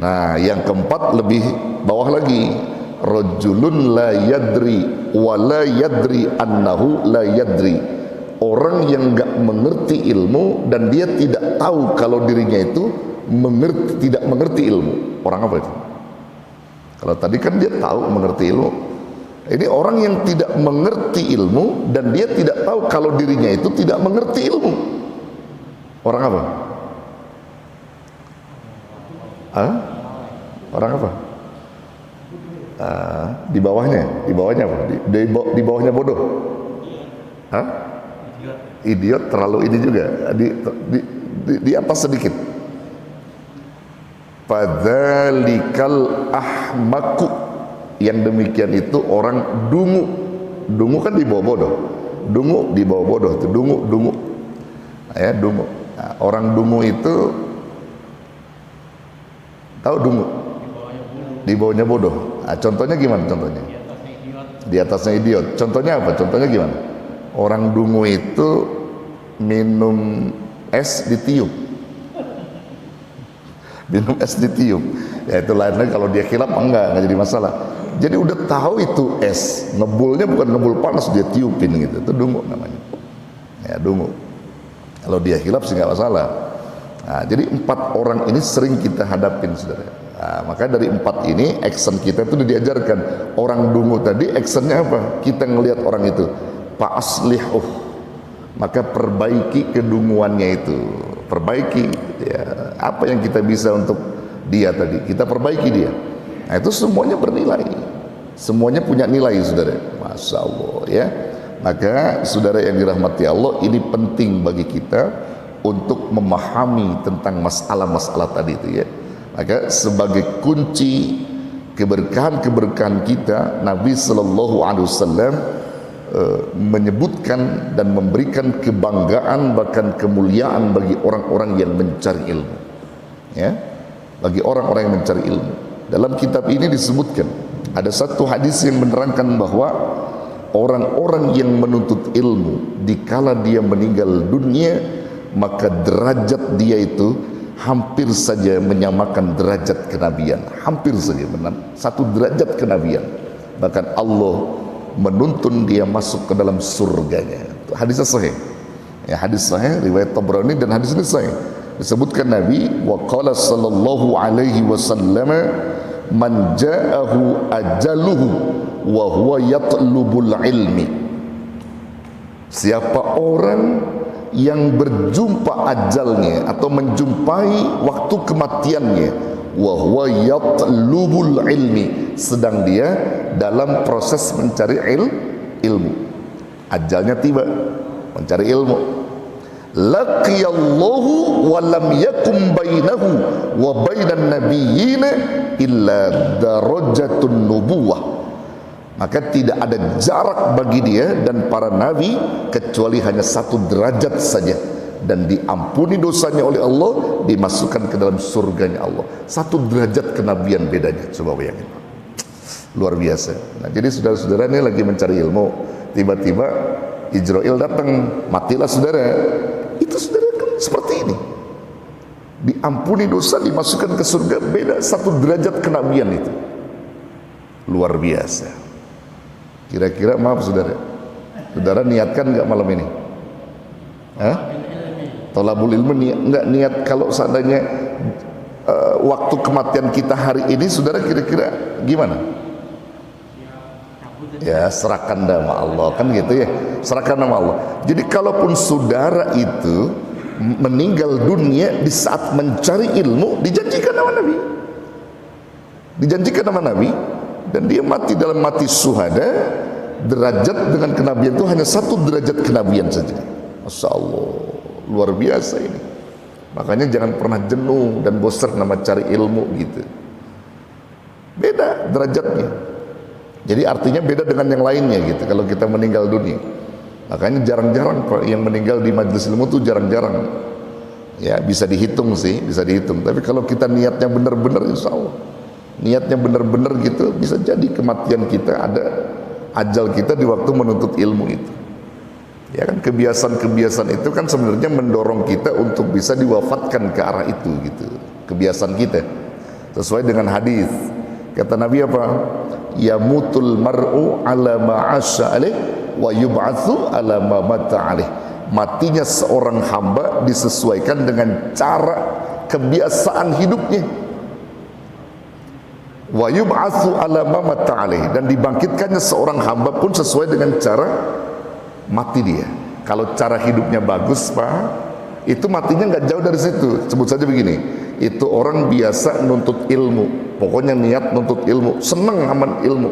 Nah, yang keempat lebih bawah lagi. Rajulun la yadri wa la yadri annahu la yadri. Orang yang enggak mengerti ilmu dan dia tidak tahu kalau dirinya itu tidak mengerti ilmu. Orang apa itu? Kalau tadi kan dia tahu mengerti ilmu. Ini orang yang tidak mengerti ilmu dan dia tidak tahu kalau dirinya itu tidak mengerti ilmu. Orang apa? Hah? Orang apa? Di bawahnya apa? Di bawahnya bodoh. Hah? Idiot terlalu ini juga. Di atas sedikit. Padzalikal ahmaku. Yang demikian itu orang dungu. Dungu kan di bawah bodoh. Dungu di bawah bodoh itu dungu. Ya, dungu. Nah, orang dungu itu tahu dungu? Di bawahnya bodoh. Nah, contohnya gimana contohnya? Di atasnya idiot. Contohnya apa? Contohnya gimana? Orang dungu itu minum es ditiup. Minum es ditiup. Ya itu lainnya kalau dia khilaf enggak jadi masalah. Jadi udah tahu itu es, ngebulnya bukan ngebul panas, dia tiupin gitu. Itu dungu namanya. Ya dungu. Kalau dia khilaf sih enggak masalah. Nah, jadi 4 orang ini sering kita hadapin, saudara. Nah, maka dari 4 ini action kita itu diajarkan. Orang dungu tadi actionnya apa? Kita ngelihat orang itu, fa aslihuh, maka perbaiki kedunguannya itu. Perbaiki ya, apa yang kita bisa untuk dia tadi, kita perbaiki dia. Nah, itu semuanya bernilai. Semuanya punya nilai, saudara. Masya Allah ya. Maka saudara yang dirahmati Allah, ini penting bagi kita untuk memahami tentang masalah-masalah tadi itu ya. Maka sebagai kunci keberkahan-keberkahan kita, Nabi Sallallahu Alaihi Wasallam menyebutkan dan memberikan kebanggaan bahkan kemuliaan bagi orang-orang yang mencari ilmu. Ya, bagi orang-orang yang mencari ilmu. Dalam kitab ini disebutkan ada satu hadis yang menerangkan bahwa orang-orang yang menuntut ilmu dikala dia meninggal dunia, maka derajat dia itu hampir saja menyamakan derajat kenabian, hampir saja satu derajat kenabian. Bahkan Allah menuntun dia masuk ke dalam surganya. Hadisnya sahih. Ya, hadis sahih riwayat Tabrani dan hadis ini sahih. Disebutkan Nabi wa qala sallallahu alaihi wasallam man ja'ahu ajaluhu wa huwa yatlubul ilmi. Siapa orang yang berjumpa ajalnya atau menjumpai waktu kematiannya, wa huwa yatlubul ilmi, sedang dia dalam proses mencari ilmu. Ajalnya tiba, mencari ilmu. Laqiyallahu wa lam yakum bainahu wa bainan nabiyyin illa darajatun nubuwah. Maka tidak ada jarak bagi dia dan para nabi kecuali hanya satu derajat saja, dan diampuni dosanya oleh Allah, dimasukkan ke dalam surganya Allah. Satu derajat kenabian bedanya, coba bayangin. Luar biasa. Nah, jadi saudara-saudara ini lagi mencari ilmu, tiba-tiba Ijrail datang, matilah saudara. Itu saudara kan seperti ini. Diampuni dosa, dimasukkan ke surga, beda satu derajat kenabian itu. Luar biasa. Kira-kira maaf saudara, saudara niatkan nggak malam ini? Tolabul ilmu nggak niat kalau seandainya waktu kematian kita hari ini, saudara kira-kira gimana? Ya serahkan nama Allah, kan gitu ya, serahkan nama Allah. Jadi kalaupun saudara itu meninggal dunia di saat mencari ilmu, dijanjikan nama Nabi, dijanjikan nama Nabi, dan dia mati dalam mati syuhada, derajat dengan kenabian itu hanya satu derajat kenabian saja. Masya Allah, luar biasa ini. Makanya jangan pernah jenuh dan bosan nama cari ilmu gitu. Beda derajatnya. Jadi artinya beda dengan yang lainnya gitu kalau kita meninggal dunia. Makanya jarang-jarang yang meninggal di majelis ilmu tuh jarang-jarang. Ya bisa dihitung sih, bisa dihitung. Tapi kalau kita niatnya benar-benar, insya Allah niatnya benar-benar gitu, bisa jadi kematian kita ada ajal kita di waktu menuntut ilmu itu. Ya kan, kebiasaan-kebiasaan itu kan sebenarnya mendorong kita untuk bisa diwafatkan ke arah itu gitu. Kebiasaan kita sesuai dengan hadis. Kata Nabi apa? Yamutul mar'u ala ma 'asha alaih wa yub'atsu ala ma mata alaih. Matinya seorang hamba disesuaikan dengan cara kebiasaan hidupnya. Wa yub'atsu ala ma mata alaih, dan dibangkitkannya seorang hamba pun sesuai dengan cara mati dia. Kalau cara hidupnya bagus, Pak, itu matinya nggak jauh dari situ. Sebut saja begini, itu orang biasa nuntut ilmu, pokoknya niat nuntut ilmu, senang aman ilmu,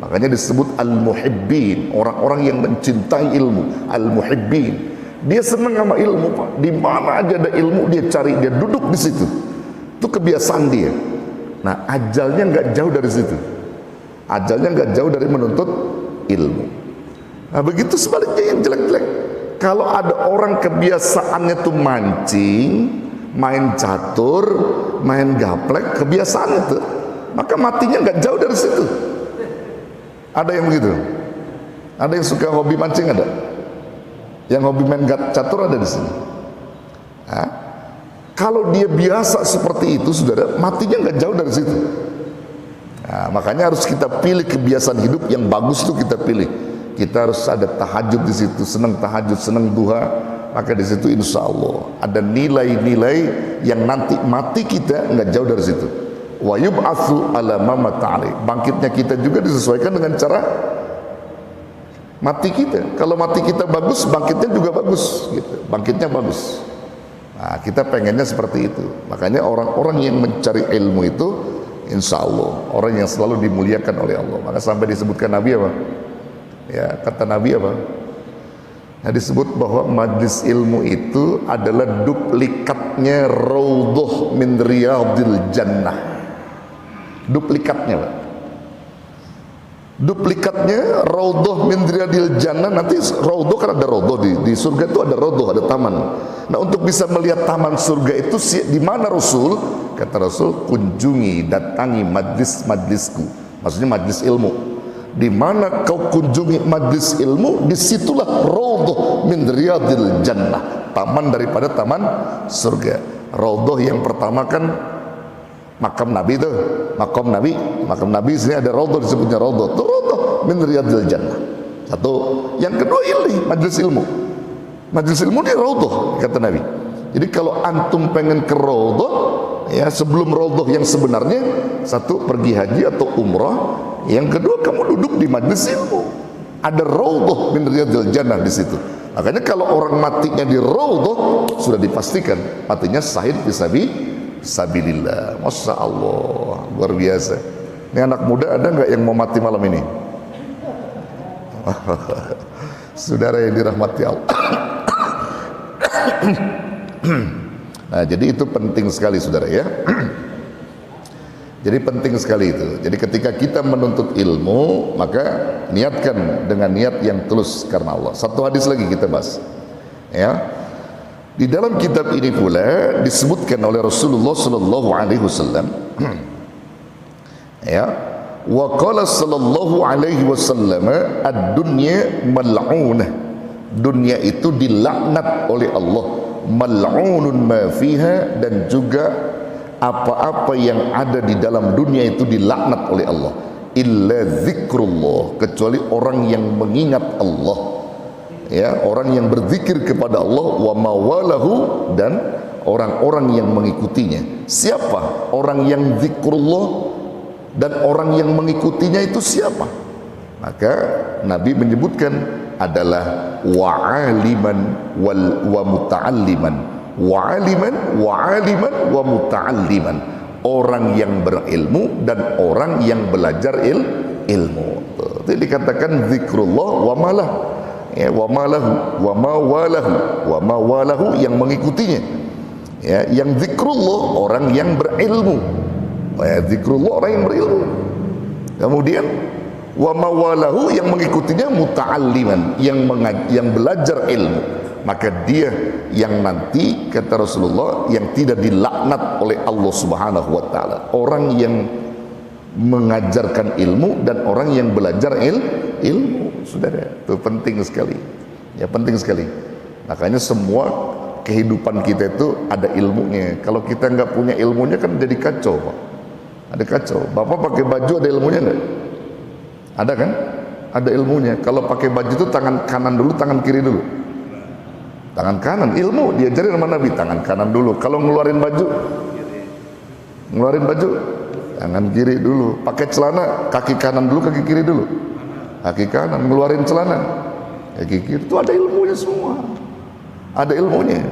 makanya disebut al-muhibbin, orang-orang yang mencintai ilmu. Al-muhibbin, dia senang sama ilmu, Pak. Di mana aja ada ilmu dia cari, dia duduk di situ. Itu kebiasaan dia. Nah, ajalnya nggak jauh dari situ. Ajalnya nggak jauh dari menuntut ilmu. Nah, begitu sebaliknya yang jelek-jelek. Kalau ada orang kebiasaannya tuh mancing, main catur, main gaplek, kebiasaannya tuh, maka matinya nggak jauh dari situ. Ada yang begitu? Ada yang suka hobi mancing, ada? Yang hobi main catur ada di sini. Nah, kalau dia biasa seperti itu, saudara, matinya nggak jauh dari situ. Nah, makanya harus kita pilih kebiasaan hidup yang bagus, itu kita pilih. Kita harus ada tahajud di situ, senang tahajud, senang duha, maka di situ insya Allah ada nilai-nilai yang nanti mati kita nggak jauh dari situ. Wa yub'atsu ala ma mata alaih. Bangkitnya kita juga disesuaikan dengan cara mati kita. Kalau mati kita bagus, bangkitnya juga bagus gitu. Bangkitnya bagus. Nah, kita pengennya seperti itu. Makanya orang-orang yang mencari ilmu itu insya Allah orang yang selalu dimuliakan oleh Allah. Maka sampai disebutkan Nabi apa? Ya, kata Nabi apa? Nah, disebut bahwa majlis ilmu itu adalah duplikatnya raudhah min riyadil jannah. Duplikatnya, Pak. Duplikatnya raudhah min riyadil jannah. Nanti raudhah kan ada raudhah di surga itu ada raudhah, ada taman. Nah, untuk bisa melihat taman surga itu di mana Rasul? Kata Rasul, kunjungi, datangi majlis-majlisku. Maksudnya majlis ilmu. Di mana kau kunjungi majlis ilmu, disitulah raudhah min riyadil jannah, taman daripada taman surga. Raudhah yang pertama kan makam Nabi itu, makam Nabi sini ada raudhah, disebutnya raudhah. Itu raudhah min riyadil jannah. Satu. Yang kedua ini majlis ilmu. Majlis ilmu ini raudhah, kata Nabi. Jadi kalau antum pengen ke raudhah, ya sebelum raudhah yang sebenarnya, satu pergi haji atau umrah, yang kedua kamu duduk di majlis ilmu. Ada raudhah min riyadil jannah di situ. Makanya kalau orang matinya di raudhah, sudah dipastikan matinya syahid fisabilillah. Masya Allah, luar biasa. Ini anak muda ada nggak yang mau mati malam ini? Saudara yang dirahmati Allah. Nah, jadi itu penting sekali, saudara ya. Jadi penting sekali itu. Jadi ketika kita menuntut ilmu, maka niatkan dengan niat yang tulus karena Allah. Satu hadis lagi kita bahas. Ya. Di dalam kitab ini pula disebutkan oleh Rasulullah sallallahu alaihi wasallam. Ya. Wa qala sallallahu alaihi wasallam, ad-dunya mal'unah. Dunia itu dilaknat oleh Allah. Mal'unun ma fiha, dan juga apa-apa yang ada di dalam dunia itu dilaknat oleh Allah. Illa zikrullah, kecuali orang yang mengingat Allah, ya, orang yang berzikir kepada Allah, wa mawalahu, dan orang-orang yang mengikutinya. Siapa orang yang zikrullah dan orang yang mengikutinya itu siapa? Maka Nabi menyebutkan adalah wa'aliman wa muta'alliman. Wa'aliman wa muta'alliman, orang yang berilmu dan orang yang belajar ilmu. Itu dikatakan zikrullah wa malah, ya, wa malahu wa mawalahu yang mengikutinya. Ya, yang zikrullah orang yang berilmu. Ya, zikrullah orang yang berilmu. Kemudian Wa mawalahu, yang mengikutinya muta'alliman, yang belajar ilmu. Maka dia yang nanti, kata Rasulullah, yang tidak dilaknat oleh Allah Subhanahu wa taala. Orang yang mengajarkan ilmu dan orang yang belajar ilmu. Saudara, itu penting sekali. Ya, penting sekali. Makanya semua kehidupan kita itu ada ilmunya. Kalau kita nggak punya ilmunya kan jadi kacau, Pak. Ada kacau. Bapak pakai baju ada ilmunya nggak? Ada kan? Ada ilmunya. Kalau pakai baju itu tangan kanan dulu, tangan kiri dulu. Tangan kanan, ilmu diajarin sama Nabi, tangan kanan dulu. Kalau ngeluarin baju, tangan kiri dulu. Pakai celana, kaki kanan dulu, kaki kiri dulu. Kaki kanan, ngeluarin celana, kaki kiri. Itu ada ilmunya semua. Ada ilmunya.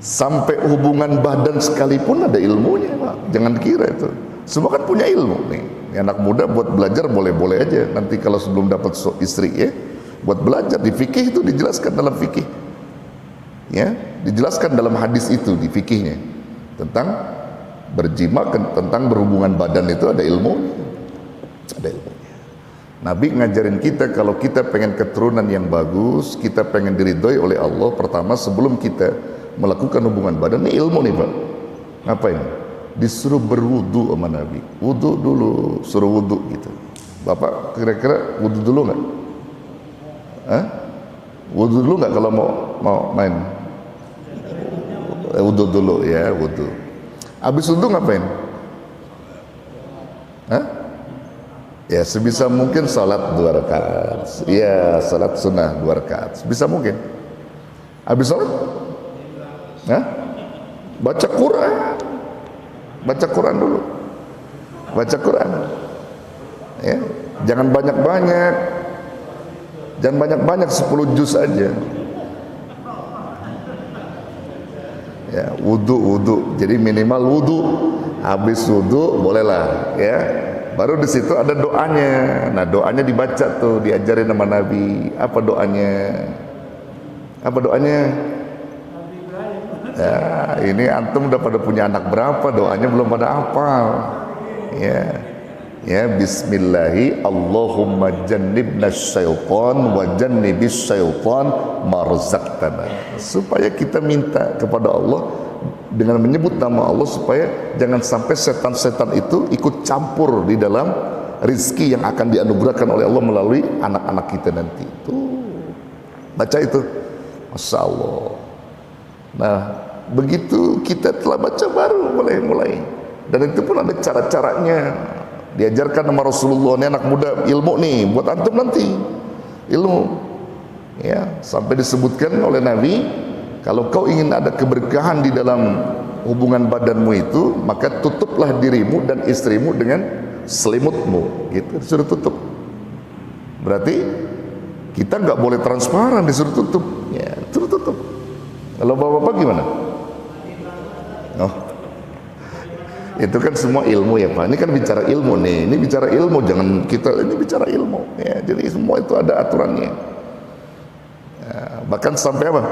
Sampai hubungan badan sekalipun ada ilmunya, Pak. Jangan kira itu. Semua kan punya ilmu nih. Anak muda buat belajar boleh-boleh aja. Nanti kalau sebelum dapat istri ya, buat belajar di fikih itu dijelaskan dalam fikih. Ya, dijelaskan dalam hadis itu di fikihnya tentang berjima, tentang berhubungan badan itu ada ilmunya. Ada ilmunya. Nabi ngajarin kita kalau kita pengen keturunan yang bagus, kita pengen diridhoi oleh Allah, pertama sebelum kita melakukan hubungan badan, ini ilmu nih Pak. Ngapain? Disuruh berwudu sama Nabi. Wudu dulu, suruh wudu gitu. Bapak kira-kira wudu dulu nggak? Hah? Wudu dulu nggak kalau mau main? Wudu dulu ya, wudu. Habis wudu ngapain? Hah? Ya sebisa mungkin salat 2 rakaat. Ya salat sunnah 2 rakaat. Sebisa mungkin. Habis salat? Hah? Baca Quran. Baca Quran dulu. Baca Quran. Ya, jangan banyak-banyak. Jangan banyak-banyak, 10 juz aja. Ya, wudu. Jadi minimal wudu. Habis wudu bolehlah, ya. Baru di situ ada doanya. Nah, doanya dibaca tuh, diajarin sama Nabi. Apa doanya? Apa doanya? Ya, ini antum udah pada punya anak berapa, doanya belum pada hafal. Ya. Ya, bismillahi Allahumma jannibna syaitan wa jannibis syaitan marzaqtana. Supaya kita minta kepada Allah dengan menyebut nama Allah supaya jangan sampai setan-setan itu ikut campur di dalam rizki yang akan dianugerahkan oleh Allah melalui anak-anak kita nanti. Tuh. Baca itu. Masya Allah. Nah, begitu kita telah baca baru mulai. Dan itu pun ada cara-caranya. Diajarkan sama Rasulullah, ini anak muda ilmu nih buat antum nanti. Ilmu. Ya, sampai disebutkan oleh Nabi, kalau kau ingin ada keberkahan di dalam hubungan badanmu itu, maka tutuplah dirimu dan istrimu dengan selimutmu. Gitu, disuruh tutup. Berarti kita nggak boleh transparan, disuruh tutup. Ya, disuruh tutup. Kalau bapak-bapak gimana? Oh, itu kan semua ilmu ya Pak. Ini kan bicara ilmu nih. Ini bicara ilmu, jangan kita ini bicara ilmu. Ya, jadi semua itu ada aturannya. Ya, bahkan sampai apa?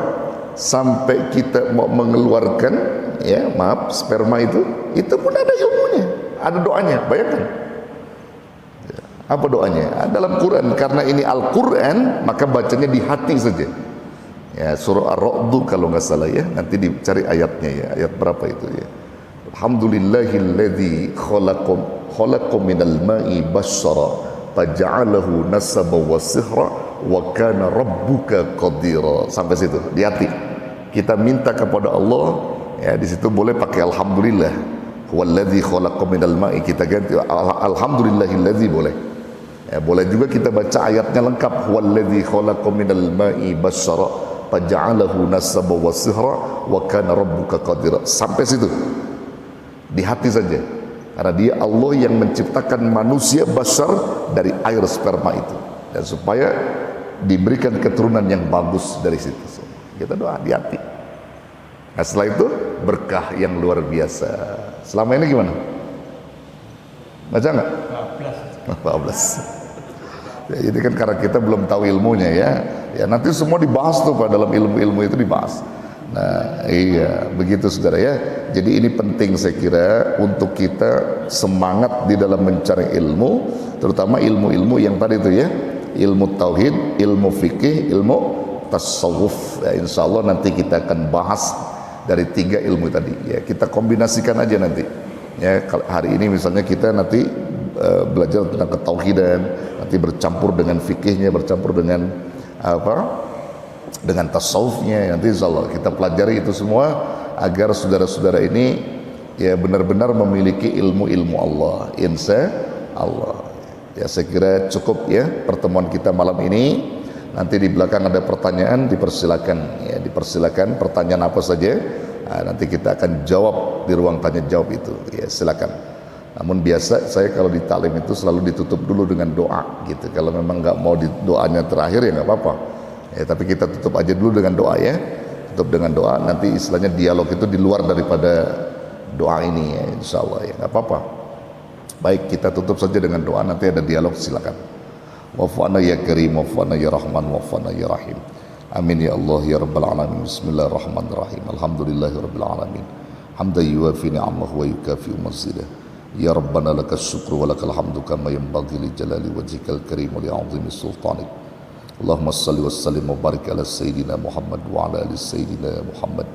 Sampai kita mau mengeluarkan, ya maaf, sperma itu pun ada ilmunya, ada doanya. Bayangkan. Ya, apa doanya? Dalam Quran. Karena ini Al-Quran, maka bacanya di hati saja. Ya, surah Ar-Ra'd kalau nggak salah ya. Nanti dicari ayatnya ya. Ayat berapa itu ya? Alhamdulillahilladzi khalaqakum minal ma'i basyara faja'alahu nasaba wa sihra wa kana rabbuka qadira. Sampai situ di hati. Kita minta kepada Allah ya, di situ boleh pakai alhamdulillah. Huwallazi khalaqakum minal ma'i, kita ganti alhamdulillahilladzi boleh. Ya, boleh juga kita baca ayatnya lengkap. Huwallazi khalaqakum minal ma'i basyara faja'alahu nasaba wa sihra wa kana rabbuka qadira. Sampai situ. Di hati saja, karena dia Allah yang menciptakan manusia basar dari air sperma itu, dan supaya diberikan keturunan yang bagus dari situ. Kita doa di hati. Nah, setelah itu berkah yang luar biasa. Selama ini gimana? Baca nggak? 14. Ya, ini kan karena kita belum tahu ilmunya ya. Ya nanti semua dibahas tuh Pak, dalam ilmu-ilmu itu dibahas. Nah, iya, begitu saudara ya. Jadi ini penting saya kira untuk kita semangat di dalam mencari ilmu, terutama ilmu-ilmu yang tadi itu ya, ilmu tauhid, ilmu fikih, ilmu tasawuf. Ya, insya Allah nanti kita akan bahas dari 3 ilmu tadi. Ya, kita kombinasikan aja nanti. Ya, hari ini misalnya kita nanti belajar tentang ketauhidan, nanti bercampur dengan fikihnya, bercampur dengan apa? Dengan tasawufnya. Nanti insya Allah kita pelajari itu semua agar saudara-saudara ini ya benar-benar memiliki ilmu-ilmu Allah, insya Allah. Ya, saya kira cukup ya pertemuan kita malam ini. Nanti di belakang ada pertanyaan, dipersilakan ya, dipersilakan pertanyaan apa saja. Nah, nanti kita akan jawab di ruang tanya jawab itu ya, silakan. Namun biasa saya kalau di taklim itu selalu ditutup dulu dengan doa gitu. Kalau memang nggak mau doanya terakhir ya nggak apa-apa ya, tapi kita tutup aja dulu dengan doa ya, tutup dengan doa. Nanti istilahnya dialog itu di luar daripada doa ini ya, insya Allah ya nggak apa-apa. Baik, kita tutup saja dengan doa, nanti ada dialog, silakan. Wafa'na ya karim, wafa'na ya rahman, wafa'na ya rahim. Amin ya Allah ya rabbal alamin. Bismillahirrahmanirrahim. Alhamdulillahi rabbil alamin. Hamdan yuwafi ni'amahu wa yukafi'u mazidah. Ya Rabbana lakas syukru wa lakal hamdu kama yanbaghi li jalali wajhikal karim wa li 'azimi sultanik. Allahumma salli wa sallim wa barik ala sayyidina Muhammad wa ala ali sayyidina Muhammad.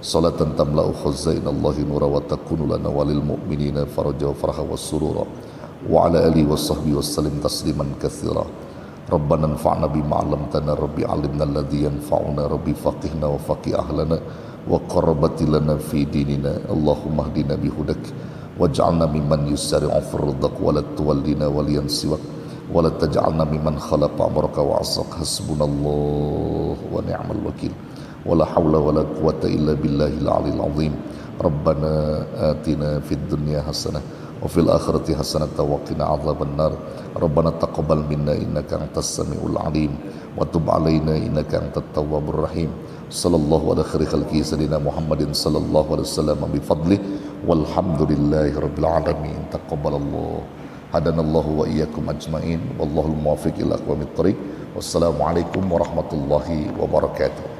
Salatan tamla'u khazainallahi nura wa takunu lana walil mu'minina faraja wa faraha wa surura. Wa ala alihi wa sahbihi wa sallim tasliman katsira. Rabbana anfa'na bima 'allamtana, rabbi 'allimna alladhi yanfa'una, rabbi faqihna wa faqih ahlana wa qarrabati lana fi dinina. Allahumma hdina bihudak waj'alna mimman yusari'u fi ridaq wa la tuwallina waliyan siwak wa la taj'alna mimman khalaqa amraka wa 'asaq. Hasbunallahu wa ni'mal wakil. Wala hawla wala quwata illa billahil 'aliyil 'azim. Rabbana atina fid dunya hasanah wa fil akhirati hasanah wa qina 'adzabannar. Rabbana taqabbal minna innaka antas samiul 'alim wa tub 'alaina innaka antat tawwabur rahim. Sallallahu ala khairi khalqi sayyidina Muhammadin sallallahu alaihi wasallam bi fadli walhamdulillahi rabbil alamin. Taqabbalallah. Hadanallahu wa iyyakum ajmain. Wallahul muwaffiq ila aqwamit thoriq. Wassalamualaikum warahmatullahi wabarakatuh.